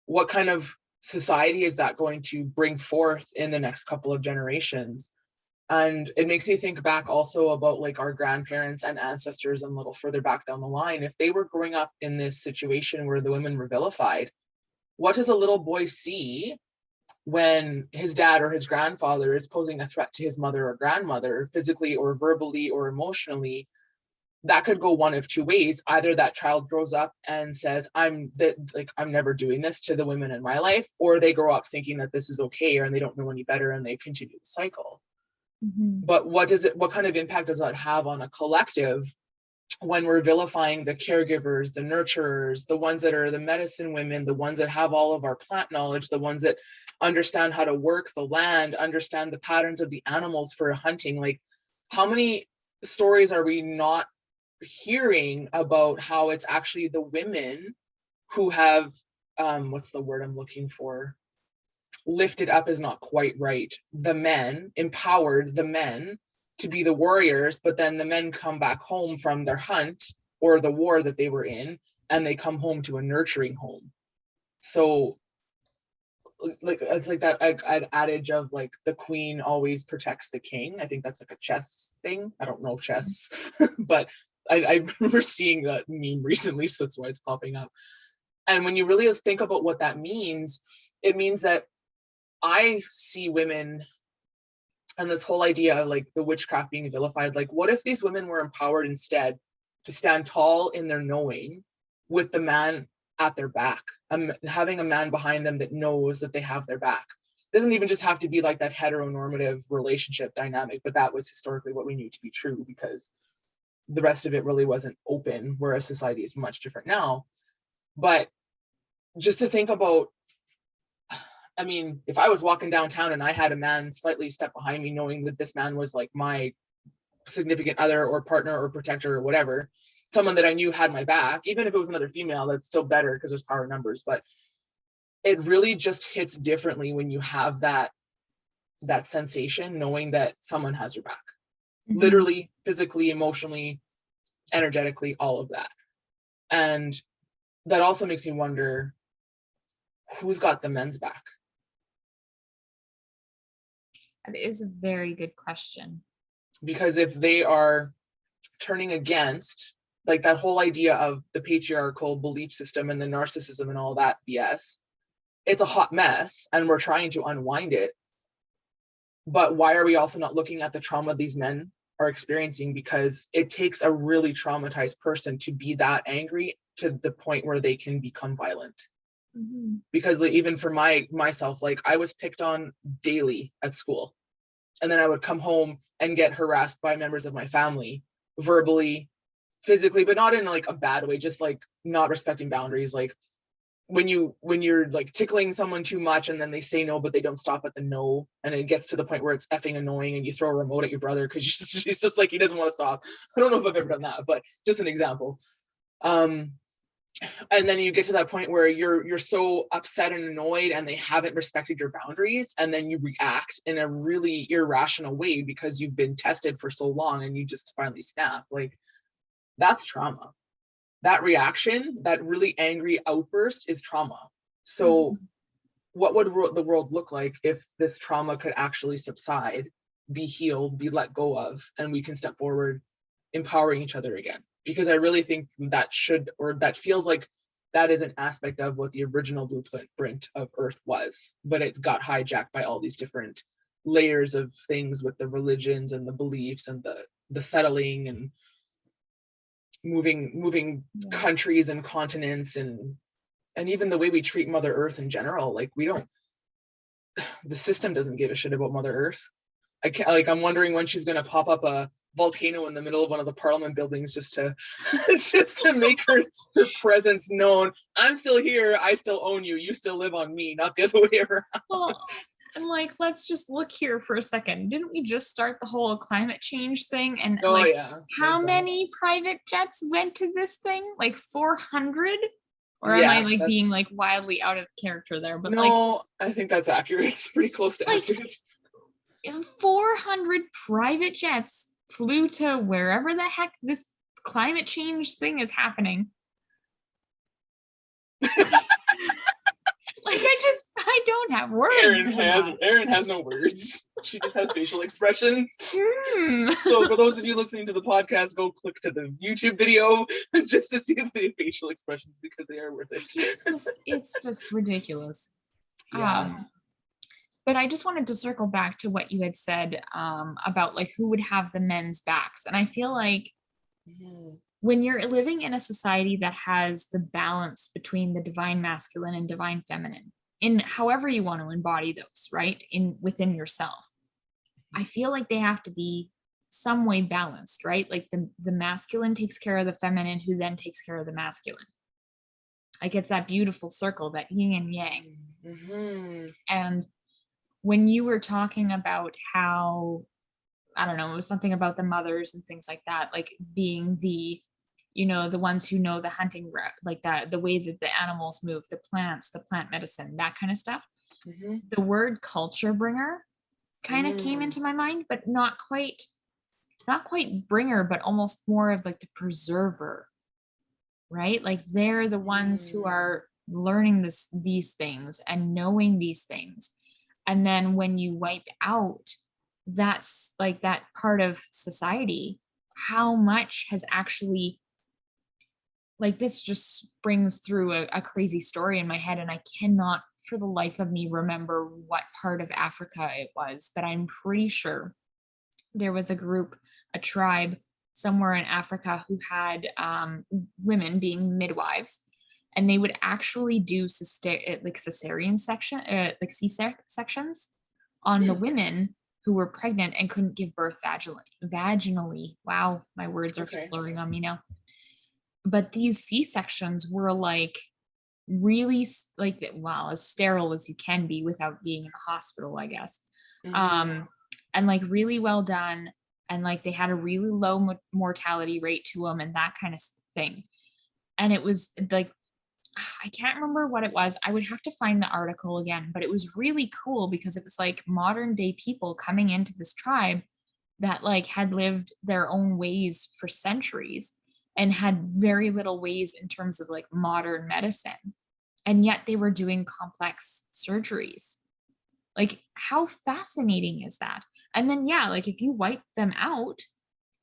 what kind of society is that going to bring forth in the next couple of generations? And it makes me think back also about like our grandparents and ancestors and a little further back down the line. If they were growing up in this situation where the women were vilified, what does a little boy see when his dad or his grandfather is posing a threat to his mother or grandmother, physically or verbally or emotionally? That could go one of two ways. Either that child grows up and says, I'm never doing this to the women in my life, or they grow up thinking that this is okay and they don't know any better and they continue the cycle. But what kind of impact does that have on a collective when we're vilifying the caregivers, the nurturers, the ones that are the medicine women, the ones that have all of our plant knowledge, the ones that understand how to work the land, understand the patterns of the animals for hunting, like how many stories are we not hearing about how it's actually the women who have what's the word I'm looking for, lifted up is not quite right, the men, empowered the men to be the warriors, but then the men come back home from their hunt or the war that they were in, and they come home to a nurturing home. So like that adage of like the queen always protects the king. I think that's like a chess thing. I don't know chess, but I remember seeing that meme recently, so that's why it's popping up. And when you really think about what that means, it means that I see women and this whole idea of like the witchcraft being vilified. Like, what if these women were empowered instead to stand tall in their knowing with the man at their back, having a man behind them that knows that they have their back. It doesn't even just have to be like that heteronormative relationship dynamic, but that was historically what we knew to be true because the rest of it really wasn't open, whereas society is much different now. But just to think about, I mean, if I was walking downtown and I had a man slightly step behind me, knowing that this man was like my significant other or partner or protector or whatever, someone that I knew had my back, even if it was another female, that's still better because there's power in numbers. But it really just hits differently when you have that sensation, knowing that someone has your back, literally, physically, emotionally, energetically, all of that. And that also makes me wonder, who's got the men's back? That is a very good question. Because if they are turning against, like that whole idea of the patriarchal belief system and the narcissism and all that BS, it's a hot mess and we're trying to unwind it. But why are we also not looking at the trauma these men are experiencing? Because it takes a really traumatized person to be that angry to the point where they can become violent. Mm-hmm. Because like, even for myself, like I was picked on daily at school, and then I would come home and get harassed by members of my family, verbally, physically, but not in like a bad way, just like not respecting boundaries. Like when you're like tickling someone too much and then they say no, but they don't stop at the no, and it gets to the point where it's effing annoying and you throw a remote at your brother because she's just like, he doesn't want to stop. I don't know if I've ever done that, but just an example. And then you get to that point where you're so upset and annoyed and they haven't respected your boundaries, and then you react in a really irrational way because you've been tested for so long and you just finally snap. Like, that's trauma. That reaction, that really angry outburst is trauma. So what would the world look like if this trauma could actually subside, be healed, be let go of, and we can step forward empowering each other again? Because I really think that should, or that feels like that is an aspect of what the original blueprint of Earth was, but it got hijacked by all these different layers of things with the religions and the beliefs and the settling and moving countries and continents and even the way we treat Mother Earth in general. Like, we don't, the system doesn't give a shit about Mother Earth. I'm wondering when she's going to pop up a volcano in the middle of one of the Parliament buildings just to make her presence known. I'm still here. I still own you. You still live on me, not the other way around. Well, and like, let's just look here for a second. Didn't we just start the whole climate change thing? And how many private jets went to this thing? Like 400? Or am I like being like wildly out of character there? But no, I think that's accurate. It's pretty close to accurate. 400 private jets flew to wherever the heck this climate change thing is happening. Like, I don't have words. Erin has no words. She just has facial expressions. So for those of you listening to the podcast, go click to the YouTube video just to see the facial expressions because they are worth it. It's just ridiculous. Yeah. But I just wanted to circle back to what you had said about like who would have the men's backs. And I feel like when you're living in a society that has the balance between the divine masculine and divine feminine, in however you want to embody those, right, within yourself, I feel like they have to be some way balanced, right? Like the masculine takes care of the feminine, who then takes care of the masculine. Like it's that beautiful circle, that yin and yang. Mm-hmm. And when you were talking about how, I don't know, it was something about the mothers and things like that, like being the, you know, the ones who know the hunting like that, the way that the animals move, the plants, the plant medicine, that kind of stuff. Mm-hmm. The word culture bringer kind of came into my mind, but not quite bringer, but almost more of like the preserver, right? Like they're the ones who are learning these things and knowing these things. And then when you wipe out, that's like that part of society, how much has actually, like this just springs through a crazy story in my head, and I cannot for the life of me remember what part of Africa it was, but I'm pretty sure there was a group, a tribe somewhere in Africa who had women being midwives, and they would actually do like cesarean section, like C-sections on the women who were pregnant and couldn't give birth vaginally. Wow, my words are slurring on me now. But these C-sections were like really like, wow, as sterile as you can be without being in a hospital, I guess. And like really well done, and like they had a really low mortality rate to them and that kind of thing. And it was like, I can't remember what it was. I would have to find the article again, but it was really cool because it was like modern day people coming into this tribe that like had lived their own ways for centuries and had very little ways in terms of like modern medicine. And yet they were doing complex surgeries. Like, how fascinating is that? And then, yeah, like if you wipe them out,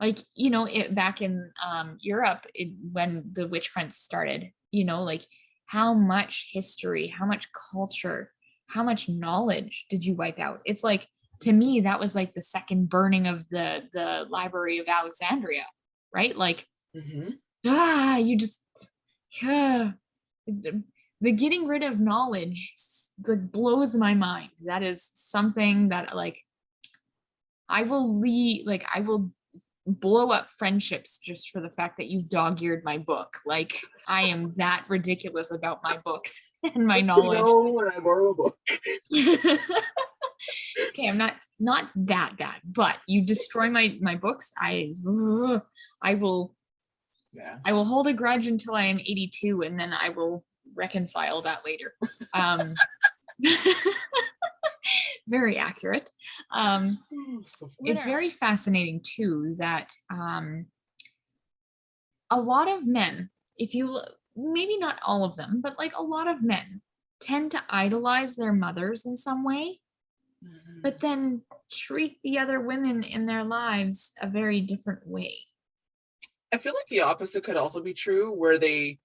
like, you know, it back in Europe, when the witch hunts started, you know, like how much history, how much culture, how much knowledge did you wipe out? It's like, to me, that was like the second burning of the Library of Alexandria, right? Like, you just, yeah, the getting rid of knowledge like blows my mind. That is something that like I will blow up friendships just for the fact that you've dog-eared my book. Like I am that ridiculous about my books and my knowledge. You know when I borrow a book. Okay, I'm not that bad, but you destroy my books, I will hold a grudge until I am 82, and then I will reconcile that later. Very accurate. It's very fascinating too that a lot of men, if you, maybe not all of them, but like a lot of men tend to idolize their mothers in some way, but then treat the other women in their lives a very different way. I feel like the opposite could also be true, where they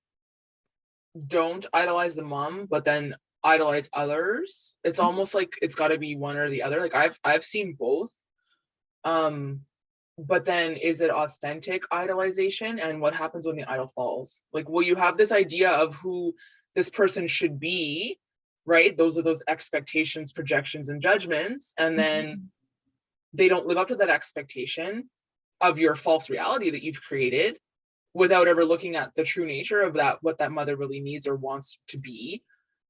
don't idolize the mom, but then idolize others. It's almost like it's got to be one or the other. Like I've seen both. But then is it authentic idolization? And what happens when the idol falls? Like, well, you have this idea of who this person should be, right? Those are those expectations, projections, and judgments. And then they don't live up to that expectation of your false reality that you've created, without ever looking at the true nature of that, what that mother really needs or wants to be.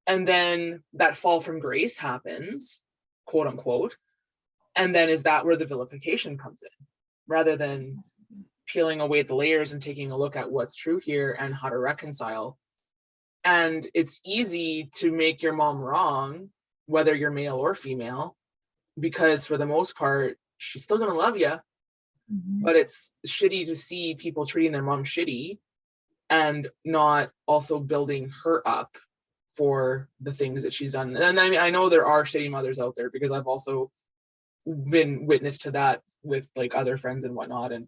And then that fall from grace happens, quote unquote. And then is that where the vilification comes in, rather than peeling away the layers and taking a look at what's true here and how to reconcile. And it's easy to make your mom wrong, whether you're male or female, because for the most part, she's still going to love you. But it's shitty to see people treating their mom shitty and not also building her up for the things that she's done. And I mean, I know there are shitty mothers out there, because I've also been witness to that with like other friends and whatnot. And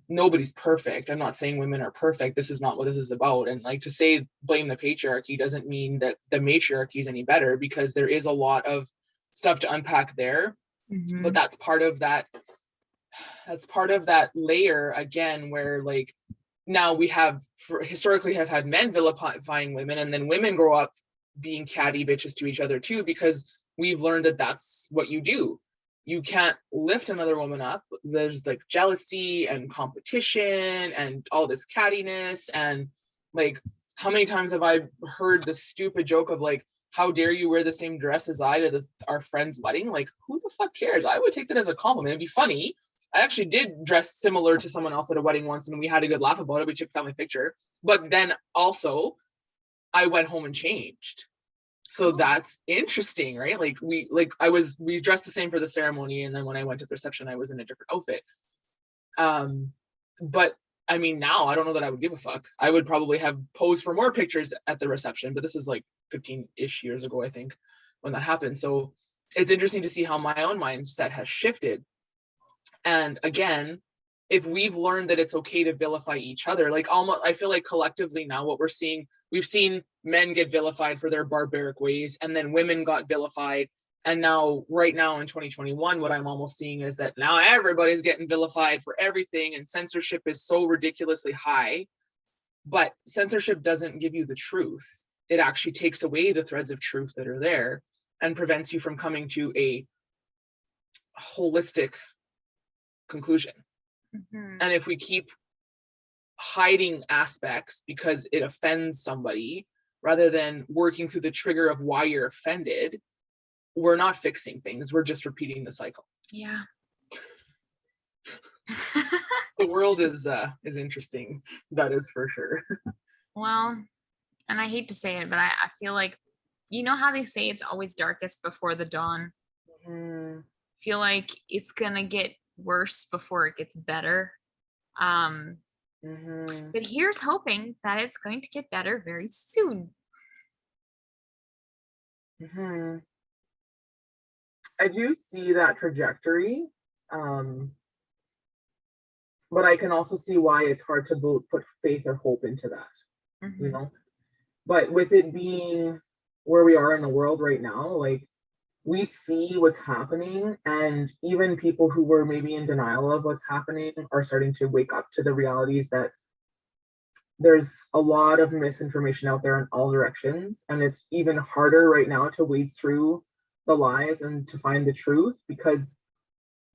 nobody's perfect. I'm not saying women are perfect. This is not what this is about. And like, to say blame the patriarchy doesn't mean that the matriarchy is any better, because there is a lot of stuff to unpack there. But that's part of that layer again, where like now we have historically have had men vilifying women, and then women grow up being catty bitches to each other too, because we've learned that that's what you do. you can't lift another woman up. There's like jealousy and competition and all this cattiness. And like, how many times have I heard the stupid joke of like, how dare you wear the same dress as I to our friend's wedding? Like, who the fuck cares? I would take that as a compliment. It'd be funny. I actually did dress similar to someone else at a wedding once, and we had a good laugh about it. We took a family picture. But then also, I went home and changed. So that's interesting, right? Like we dressed the same for the ceremony, and then when I went to the reception, I was in a different outfit. But I mean, now I don't know that I would give a fuck. I would probably have posed for more pictures at the reception, but this is like 15-ish years ago, I think, when that happened. So it's interesting to see how my own mindset has shifted. And again, if we've learned that it's okay to vilify each other, like almost, I feel like collectively now what we've seen men get vilified for their barbaric ways, and then women got vilified. And now, right now in 2021, what I'm almost seeing is that now everybody's getting vilified for everything, and censorship is so ridiculously high. But censorship doesn't give you the truth. It actually takes away the threads of truth that are there and prevents you from coming to a holistic conclusion. Mm-hmm. And if we keep hiding aspects because it offends somebody, rather than working through the trigger of why you're offended, we're not fixing things. We're just repeating the cycle. Yeah. The world is interesting. That is for sure. Well, and I hate to say it, but I feel like, you know how they say it's always darkest before the dawn? Mm-hmm. Feel like it's gonna get worse before it gets better. Mm-hmm. But here's hoping that it's going to get better very soon. Mm-hmm. I do see that trajectory, but I can also see why it's hard to put faith or hope into that, mm-hmm. you know? But with it being where we are in the world right now, like, we see what's happening, and even people who were maybe in denial of what's happening are starting to wake up to the realities that there's a lot of misinformation out there in all directions, and it's even harder right now to wade through the lies and to find the truth, because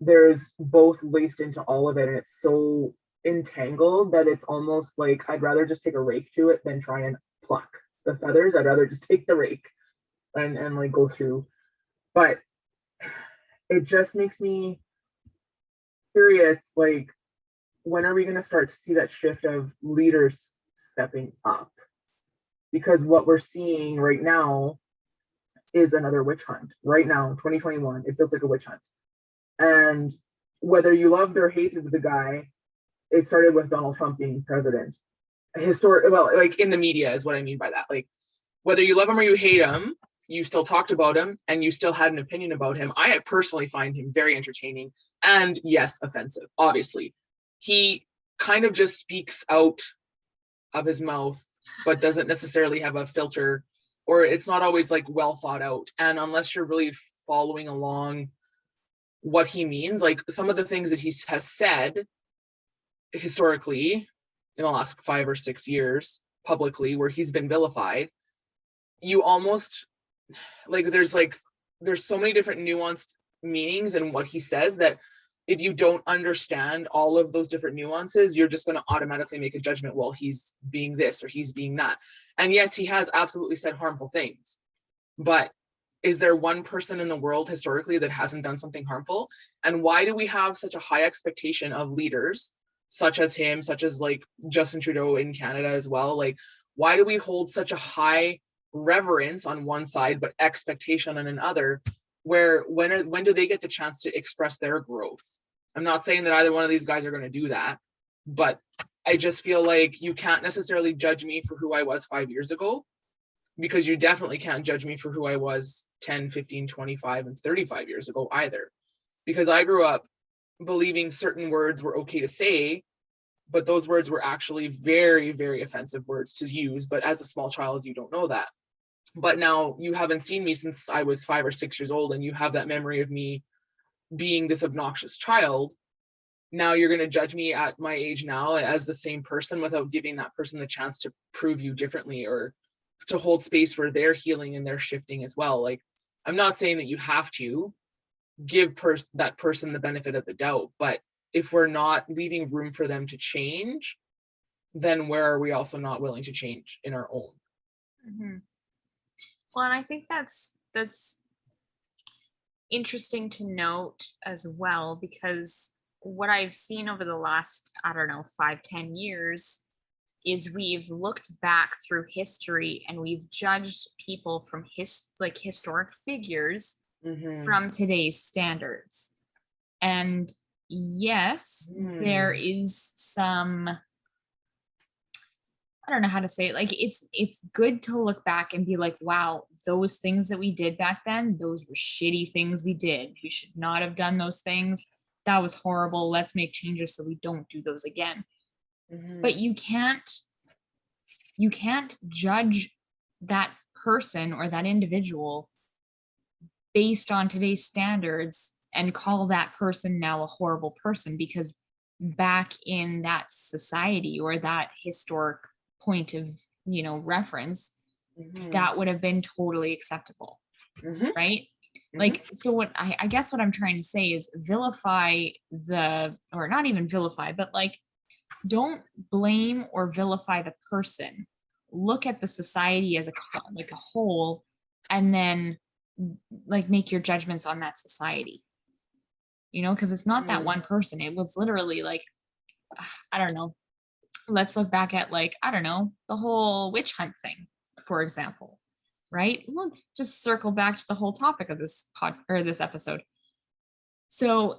there's both laced into all of it, and it's so entangled that it's almost like I'd rather just take a rake to it than try and pluck the feathers. I'd rather just take the rake and like go through. But it just makes me curious, like, when are we going to start to see that shift of leaders stepping up? Because what we're seeing right now is another witch hunt. Right now, 2021, it feels like a witch hunt. And whether you loved or hated the guy, it started with Donald Trump being president. Well, like in the media is what I mean by that. Like, whether you love him or you hate him, you still talked about him and you still had an opinion about him. I personally find him very entertaining and, yes, offensive. Obviously, he kind of just speaks out of his mouth, but doesn't necessarily have a filter, or it's not always like well thought out. And unless you're really following along what he means, like some of the things that he has said historically in the last 5 or 6 years publicly, where he's been vilified, you almost there's so many different nuanced meanings in what he says that if you don't understand all of those different nuances, you're just going to automatically make a judgment, well, he's being this or he's being that. And yes, he has absolutely said harmful things, but is there one person in the world historically that hasn't done something harmful? And why do we have such a high expectation of leaders such as him, such as like Justin Trudeau in Canada as well? Like, why do we hold such a high reverence on one side but expectation on another, where when do they get the chance to express their growth? I'm not saying that either one of these guys are going to do that, but I just feel like you can't necessarily judge me for who I was 5 years ago, because you definitely can't judge me for who I was 10, 15, 25, and 35 years ago either, because I grew up believing certain words were okay to say, but those words were actually very, very offensive words to use. But as a small child, you don't know that. But now you haven't seen me since I was 5 or 6 years old, and you have that memory of me being this obnoxious child. Now you're going to judge me at my age now as the same person without giving that person the chance to prove you differently, or to hold space for their healing and their shifting as well. Like, I'm not saying that you have to, give that person the benefit of the doubt. But if we're not leaving room for them to change, then where are we also not willing to change in our own? Mm-hmm. Well, and I think that's interesting to note as well, because what I've seen over the last, I don't know, 5-10 years is we've looked back through history and we've judged people from historic figures from today's standards. And yes, there is some, I don't know how to say it. Like it's good to look back and be like, wow, those things that we did back then, those were shitty things we did. We should not have done those things. That was horrible. Let's make changes so we don't do those again. But you can't judge that person or that individual based on today's standards and call that person now a horrible person, because back in that society or that historic point of reference, that would have been totally acceptable, right? Like, so what I guess what I'm trying to say is vilify or not even vilify, but like, don't blame or vilify the person. Look at the society as a whole, and then like make your judgments on that society, because it's not that one person. It was literally like, I don't know, let's look back at like, I don't know, the whole witch hunt thing, for example, right? We'll just circle back to the whole topic of this this episode. So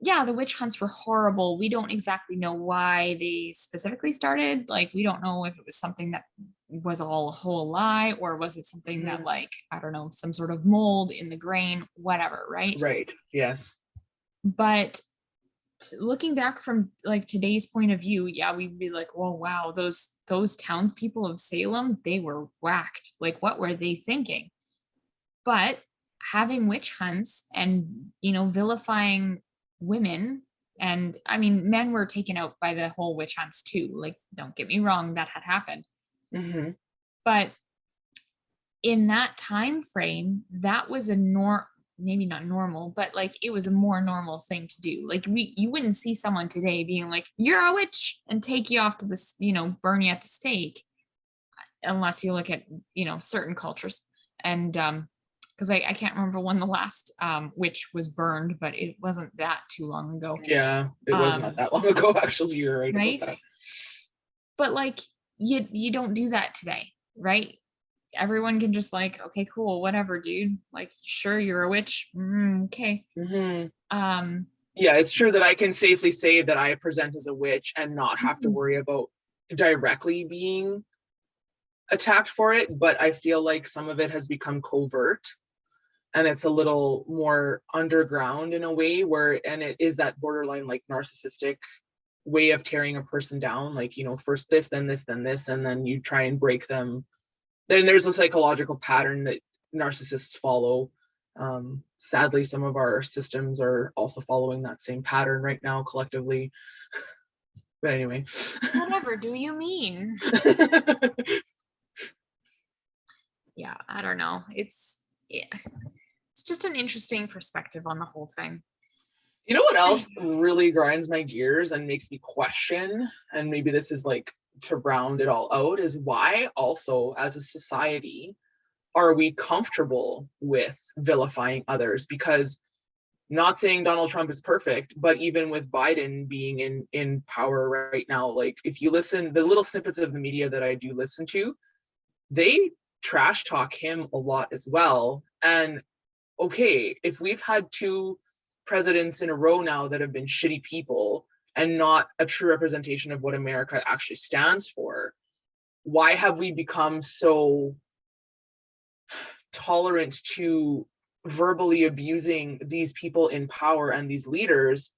yeah, the witch hunts were horrible. We don't exactly know why they specifically started. Like, we don't know if it was something that was all a whole lie, or was it something that, like, I don't know, some sort of mold in the grain, whatever, right? Right. Yes. But looking back from like today's point of view, yeah, we'd be like, well, wow, those townspeople of Salem, they were whacked. Like, what were they thinking? But having witch hunts and, vilifying women, and I mean, men were taken out by the whole witch hunts too. Like, don't get me wrong, that had happened. But in that time frame, that was maybe not normal, but like, it was a more normal thing to do. Like, you wouldn't see someone today being like, you're a witch, and take you off to this, burn you at the stake, unless you look at, certain cultures. And because I can't remember when the last witch was burned, but it wasn't that too long ago. Yeah, it was not that long ago, actually. You're right, about that. But like, you don't do that today, right? Everyone can just like, okay, cool, whatever, dude. Like, sure, you're a witch. Okay. Yeah, it's true that I can safely say that I present as a witch and not have to worry about directly being attacked for it, but I feel like some of it has become covert, and it's a little more underground in a way, and it is that borderline like narcissistic way of tearing a person down, like, first this, then this, then this, and then you try and break them. Then there's a psychological pattern that narcissists follow. Sadly, some of our systems are also following that same pattern right now collectively. But anyway. Whatever do you mean? Yeah, I don't know. It's just an interesting perspective on the whole thing. You know what else really grinds my gears and makes me question, and maybe this is like to round it all out, is why also as a society are we comfortable with vilifying others? Because, not saying Donald Trump is perfect, but even with Biden being in power right now, like, if you listen, the little snippets of the media that I do listen to, they trash talk him a lot as well. And okay, if we've had 2 presidents in a row now that have been shitty people and not a true representation of what America actually stands for, why have we become so tolerant to verbally abusing these people in power and these leaders?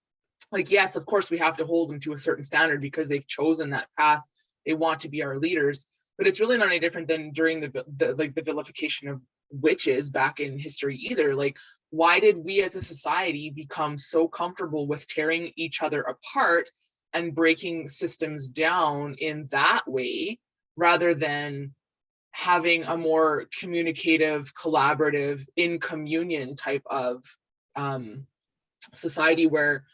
Like, yes, of course we have to hold them to a certain standard because they've chosen that path. They want to be our leaders, but it's really not any different than during the vilification of witches back in history either. Like, why did we as a society become so comfortable with tearing each other apart and breaking systems down in that way, rather than having a more communicative, collaborative, in communion type of society where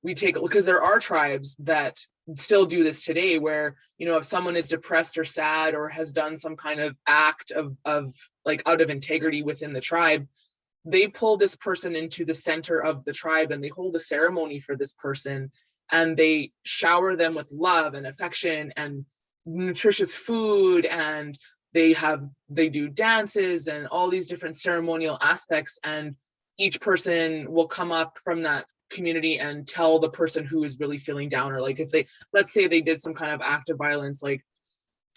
we take, because there are tribes that still do this today, where, you know, if someone is depressed or sad or has done some kind of act of like out of integrity within the tribe, they pull this person into the center of the tribe and they hold a ceremony for this person, and they shower them with love and affection and nutritious food, and they do dances and all these different ceremonial aspects, and each person will come up from that community and tell the person who is really feeling down, or like if they, let's say they did some kind of act of violence, like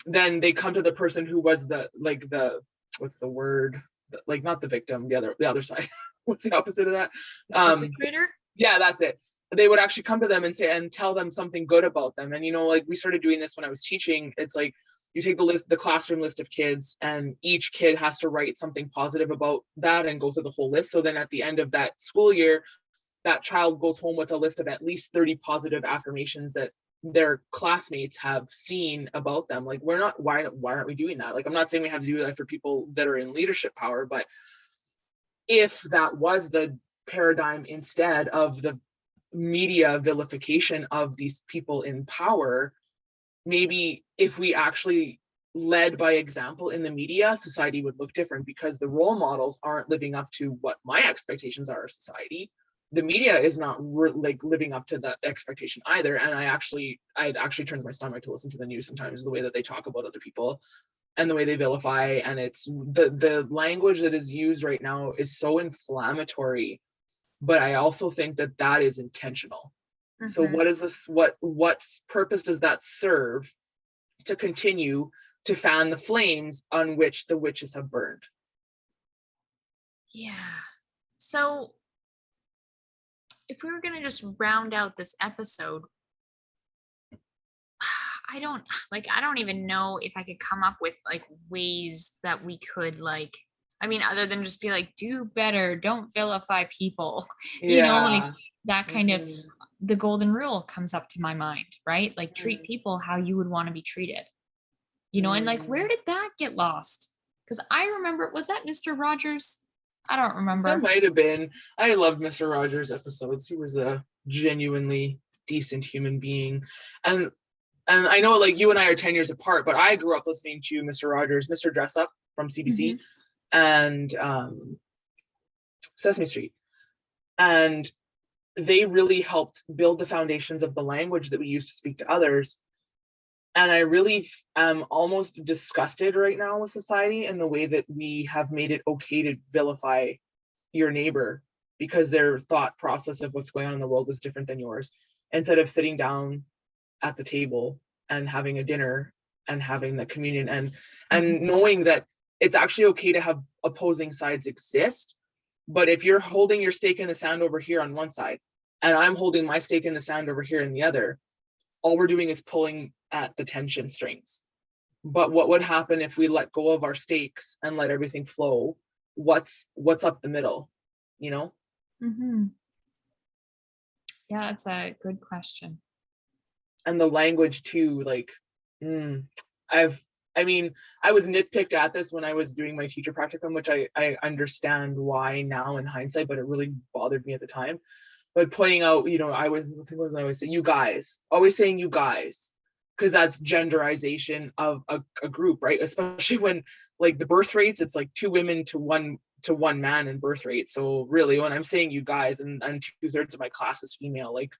then they come to the person who was the, like the, what's the word, like not the victim, the other side. What's the opposite of that? Perpetrator? Yeah, that's it. They would actually come to them and say and tell them something good about them. And you know, like we started doing this when I was teaching. It's like you take the classroom list of kids, and each kid has to write something positive about that and go through the whole list. So then at the end of that school year, that child goes home with a list of at least 30 positive affirmations that their classmates have seen about them. Like why aren't we doing that? Like, I'm not saying we have to do that for people that are in leadership power, but if that was the paradigm instead of the media vilification of these people in power, maybe if we actually led by example in the media, society would look different, because the role models aren't living up to what my expectations are of society. The media is not like living up to that expectation either. And it actually turns my stomach to listen to the news sometimes, the way that they talk about other people and the way they vilify. And it's the language that is used right now is so inflammatory, but I also think that that is intentional. Mm-hmm. So what is this, what purpose does that serve to continue to fan the flames on which the witches have burned? Yeah. So if we were going to just round out this episode, I don't even know if I could come up with like ways that we could, like, I mean, other than just be like, do better, don't vilify people, you know, like that kind of, the golden rule comes up to my mind, right? Like treat people how you would want to be treated, you know, and like, where did that get lost? Because I remember, was that Mr. Rogers? I don't remember. That might have been. I loved Mr. Rogers' episodes. He was a genuinely decent human being. And I know, like, you and I are 10 years apart, but I grew up listening to Mr. Rogers, Mr. Dress Up from CBC, and Sesame Street. And they really helped build the foundations of the language that we use to speak to others. And I really am almost disgusted right now with society and the way that we have made it okay to vilify your neighbor because their thought process of what's going on in the world is different than yours. Instead of sitting down at the table and having a dinner and having the communion and knowing that it's actually okay to have opposing sides exist. But if you're holding your stake in the sand over here on one side and I'm holding my stake in the sand over here in the other, all we're doing is pulling at the tension strings. But what would happen if we let go of our stakes and let everything flow? What's up the middle, you know? Yeah, that's a good question. And the language too, like, I was nitpicked at this when I was doing my teacher practicum, which I understand why now in hindsight, but it really bothered me at the time. But pointing out, you know, I always say you guys, always saying you guys, because that's genderization of a group, right? Especially when, like, the birth rates, it's like 2 women to one man in birth rate. So really, when I'm saying you guys and 2/3 of my class is female, like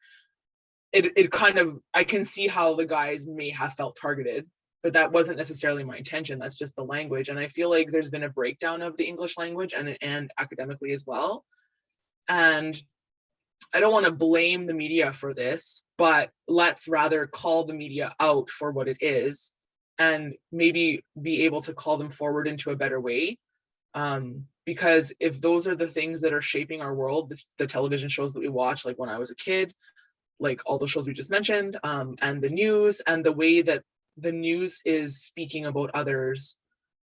it kind of, I can see how the guys may have felt targeted, but that wasn't necessarily my intention. That's just the language. And I feel like there's been a breakdown of the English language and academically as well. And I don't want to blame the media for this, but let's rather call the media out for what it is and maybe be able to call them forward into a better way. Because if those are the things that are shaping our world, the television shows that we watch, like when I was a kid, like all those shows we just mentioned, and the news and the way that the news is speaking about others,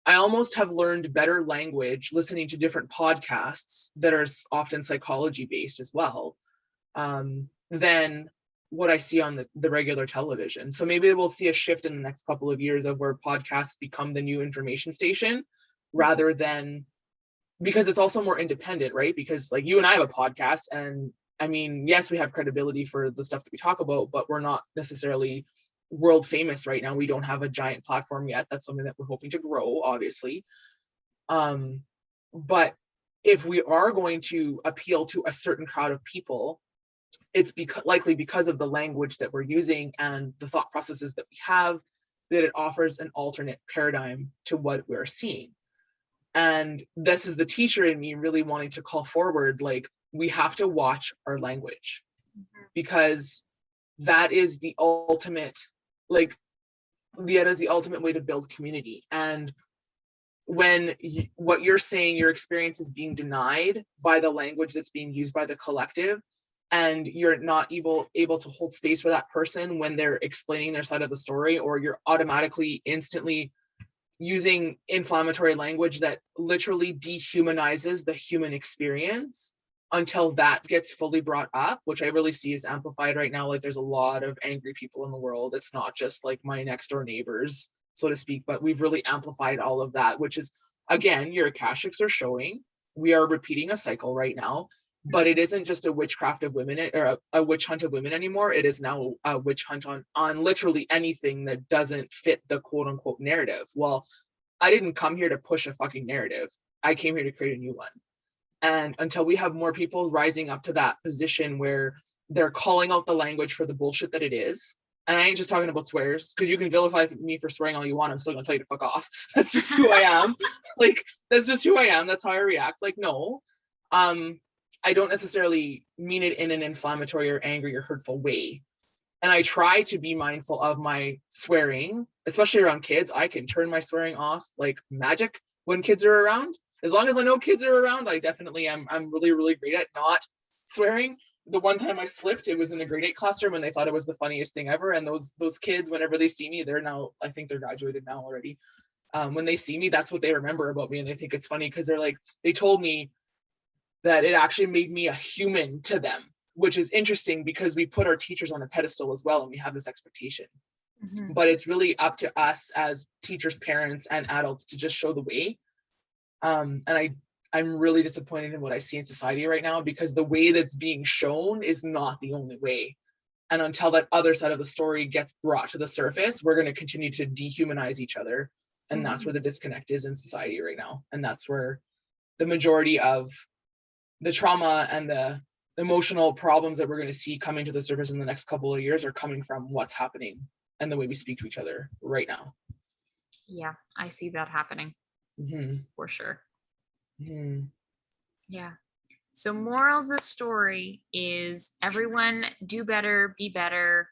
I almost have learned better language listening to different podcasts that are often psychology based as well, than what I see on the regular television. So maybe we'll see a shift in the next couple of years of where podcasts become the new information station rather than because it's also more independent, right? Because like you and I have a podcast, and I mean, yes, we have credibility for the stuff that we talk about, but we're not necessarily world famous right now. We don't have a giant platform yet. That's something that we're hoping to grow, obviously. But if we are going to appeal to a certain crowd of people, it's likely because of the language that we're using and the thought processes that we have, that it offers an alternate paradigm to what we're seeing. And this is the teacher in me really wanting to call forward, like, we have to watch our language, because that is the ultimate, like, that is the ultimate way to build community. And when what you're saying, your experience is being denied by the language that's being used by the collective, and you're not able to hold space for that person when they're explaining their side of the story, or you're automatically instantly using inflammatory language that literally dehumanizes the human experience until that gets fully brought up, which I really see is amplified right now. Like, there's a lot of angry people in the world. It's not just like my next door neighbors, so to speak, but we've really amplified all of that, which is, again, your Akashics are showing we are repeating a cycle right now. But it isn't just a witchcraft of women, or a witch hunt of women anymore. It is now a witch hunt on literally anything that doesn't fit the quote unquote narrative. Well, I didn't come here to push a fucking narrative. I came here to create a new one. And until we have more people rising up to that position where they're calling out the language for the bullshit that it is, and I ain't just talking about swears, because you can vilify me for swearing all you want, I'm still gonna tell you to fuck off. That's just who I am. Like, that's just who I am. That's how I react. Like, no. I don't necessarily mean it in an inflammatory or angry or hurtful way. And I try to be mindful of my swearing, especially around kids. I can turn my swearing off like magic when kids are around. As long as I know kids are around, I definitely am. I'm really, really great at not swearing. The one time I slipped, it was in a grade 8 classroom, and they thought it was the funniest thing ever. And those kids, whenever they see me, they're now, I think they're graduated now already. When they see me, that's what they remember about me. And they think it's funny because they're like, they told me that it actually made me a human to them, which is interesting because we put our teachers on a pedestal as well, and we have this expectation. Mm-hmm. But it's really up to us as teachers, parents, and adults to just show the way. And I'm really disappointed in what I see in society right now, because the way that's being shown is not the only way. And until that other side of the story gets brought to the surface, we're going to continue to dehumanize each other. And that's where the disconnect is in society right now. And that's where the majority of the trauma and the emotional problems that we're going to see coming to the surface in the next couple of years are coming from what's happening and the way we speak to each other right now. Yeah, I see that happening. For sure. Yeah. So moral of the story is, everyone do better, be better.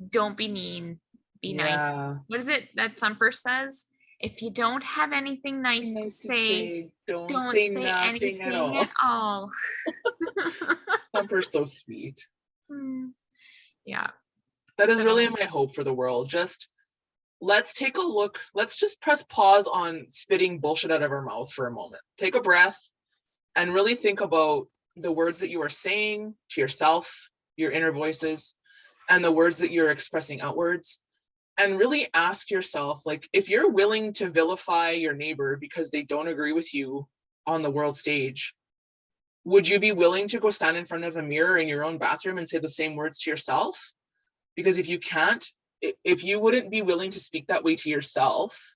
Don't be mean, be nice. What is it that Thumper says? If you don't have anything nice to say, don't say nothing at all. Thumper's so sweet. Yeah. That is really my hope for the world. Just let's take a look. Let's just press pause on spitting bullshit out of our mouths for a moment. Take a breath and really think about the words that you are saying to yourself, your inner voices, and the words that you're expressing outwards. And really ask yourself, like, if you're willing to vilify your neighbor because they don't agree with you on the world stage, would you be willing to go stand in front of a mirror in your own bathroom and say the same words to yourself? Because if you can't, if you wouldn't be willing to speak that way to yourself,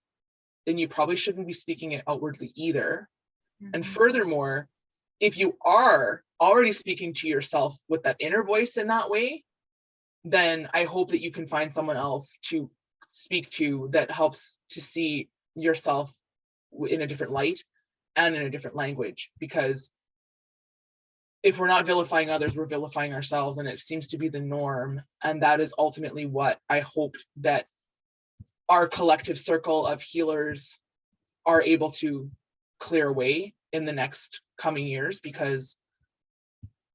then you probably shouldn't be speaking it outwardly either. And furthermore, if you are already speaking to yourself with that inner voice in that way, then I hope that you can find someone else to speak to that helps to see yourself in a different light and in a different language. Because if we're not vilifying others, we're vilifying ourselves, and it seems to be the norm. And that is ultimately what I hoped that our collective circle of healers are able to clear away in the next coming years, because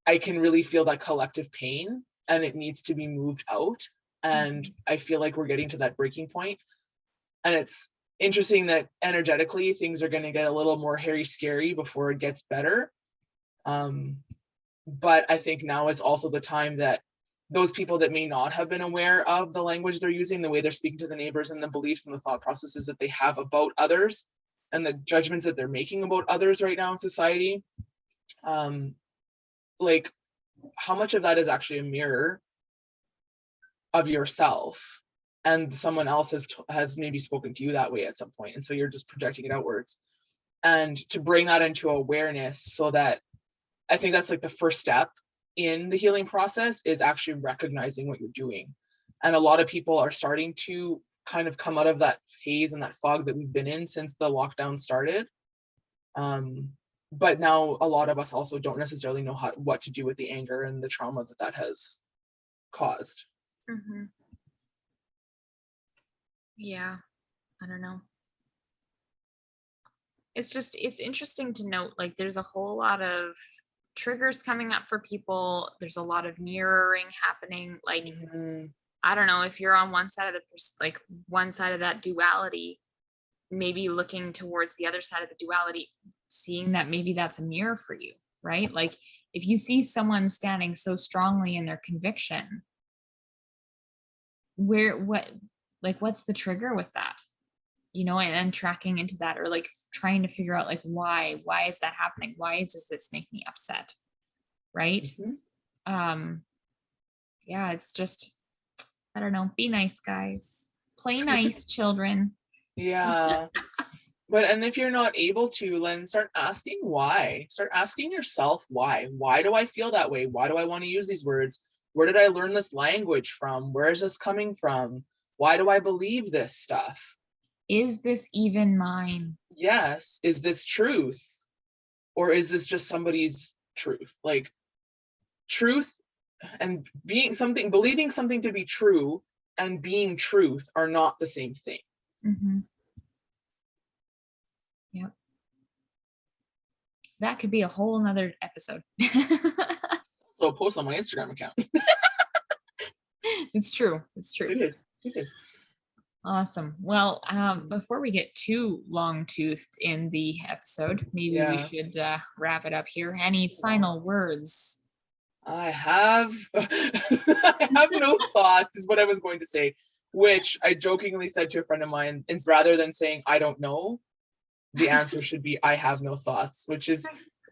I can really feel that collective pain and it needs to be moved out. And I feel like we're getting to that breaking point. And it's interesting that energetically things are going to get a little more hairy scary before it gets better. But I think now is also the time that those people that may not have been aware of the language they're using, the way they're speaking to the neighbors, and the beliefs and the thought processes that they have about others, and the judgments that they're making about others right now in society, like how much of that is actually a mirror of yourself, and someone else has maybe spoken to you that way at some point, and so you're just projecting it outwards. And to bring that into awareness, so that I think that's like the first step in the healing process, is actually recognizing what you're doing. And a lot of people are starting to kind of come out of that haze and that fog that we've been in since the lockdown started. But now a lot of us also don't necessarily know what to do with the anger and the trauma that has caused. Mm-hmm. Yeah, I don't know. It's interesting to note, like there's a whole lot of triggers coming up for people. There's a lot of mirroring happening. Like, I don't know, if you're on one side of one side of that duality, maybe looking towards the other side of the duality, seeing that maybe that's a mirror for you, right? Like if you see someone standing so strongly in their conviction, what's the trigger with that? And tracking into that, or like trying to figure out like why is that happening? Why does this make me upset? Right? Yeah, it's just, I don't know, be nice, guys. Play nice, children. Yeah. And if you're not able to, then start asking why. Start asking yourself why. Why do I feel that way? Why do I want to use these words? Where did I learn this language from? Where is this coming from? Why do I believe this stuff? Is this even mine? Yes. Is this truth? Or is this just somebody's truth? Like truth and believing something to be true and being truth are not the same thing. Mm-hmm. Yep. That could be a whole nother episode. So post on my Instagram account. It's true. It is. Awesome. Well, before we get too long-toothed in the episode, maybe we should wrap it up here. Any final words? I have no thoughts, is what I was going to say, which I jokingly said to a friend of mine. And rather than saying I don't know, the answer should be I have no thoughts, which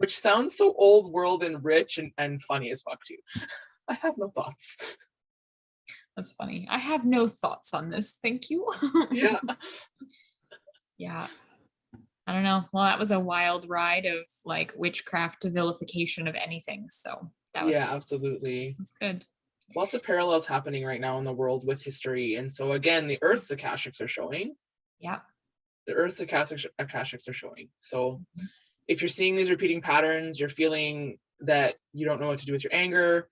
sounds so old world and rich and funny as fuck too. I have no thoughts. That's funny. I have no thoughts on this. Thank you. Yeah. Yeah. I don't know. Well, that was a wild ride of like witchcraft to vilification of anything. So that was, absolutely. That's good. Lots of parallels happening right now in the world with history. And so again, the Earth's Akashics are showing. Yeah. The Earth's Akashics are showing. So if you're seeing these repeating patterns, you're feeling that you don't know what to do with your anger,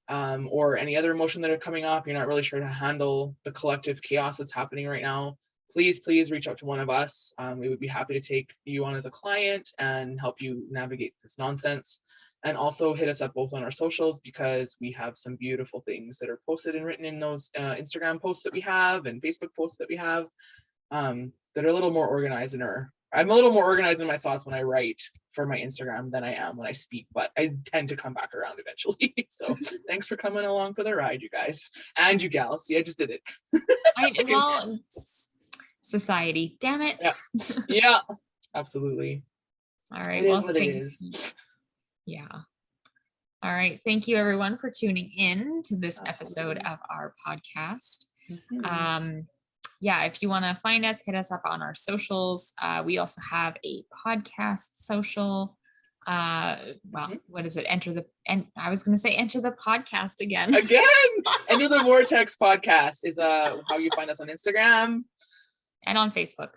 or any other emotion that are coming up, you're not really sure to handle the collective chaos that's happening right now, please reach out to one of us. We would be happy to take you on as a client and help you navigate this nonsense. And also hit us up both on our socials, because we have some beautiful things that are posted and written in those Instagram posts that we have and Facebook posts that we have, that are a little more organized I'm a little more organized in my thoughts when I write for my Instagram than I am when I speak, but I tend to come back around eventually. So thanks for coming along for the ride, you guys and you gals. See, I just did it. Well, society, damn it. Yeah, absolutely. All right. It is what it is. Yeah. All right. Thank you everyone for tuning in to this episode of our podcast. Yeah, if you want to find us, hit us up on our socials. We also have a podcast social. What is it? I was going to say enter the podcast again. Enter the Vortex podcast is how you find us on Instagram. And on Facebook.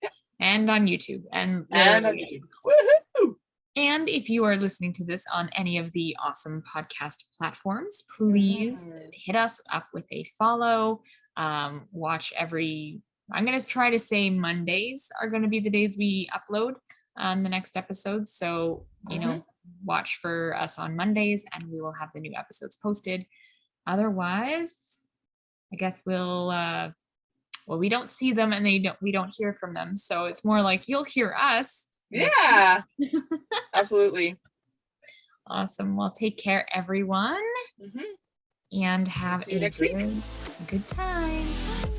Yeah. And on YouTube. And on YouTube. Woohoo! And if you are listening to this on any of the awesome podcast platforms, please hit us up with a follow. Watch I'm going to try to say Mondays are going to be the days we upload the next episodes. So, watch for us on Mondays and we will have the new episodes posted. Otherwise, I guess we don't see them and we don't hear from them. So it's more like you'll hear us. Yeah, absolutely. Awesome. Well, take care, everyone. And have a good time. Bye.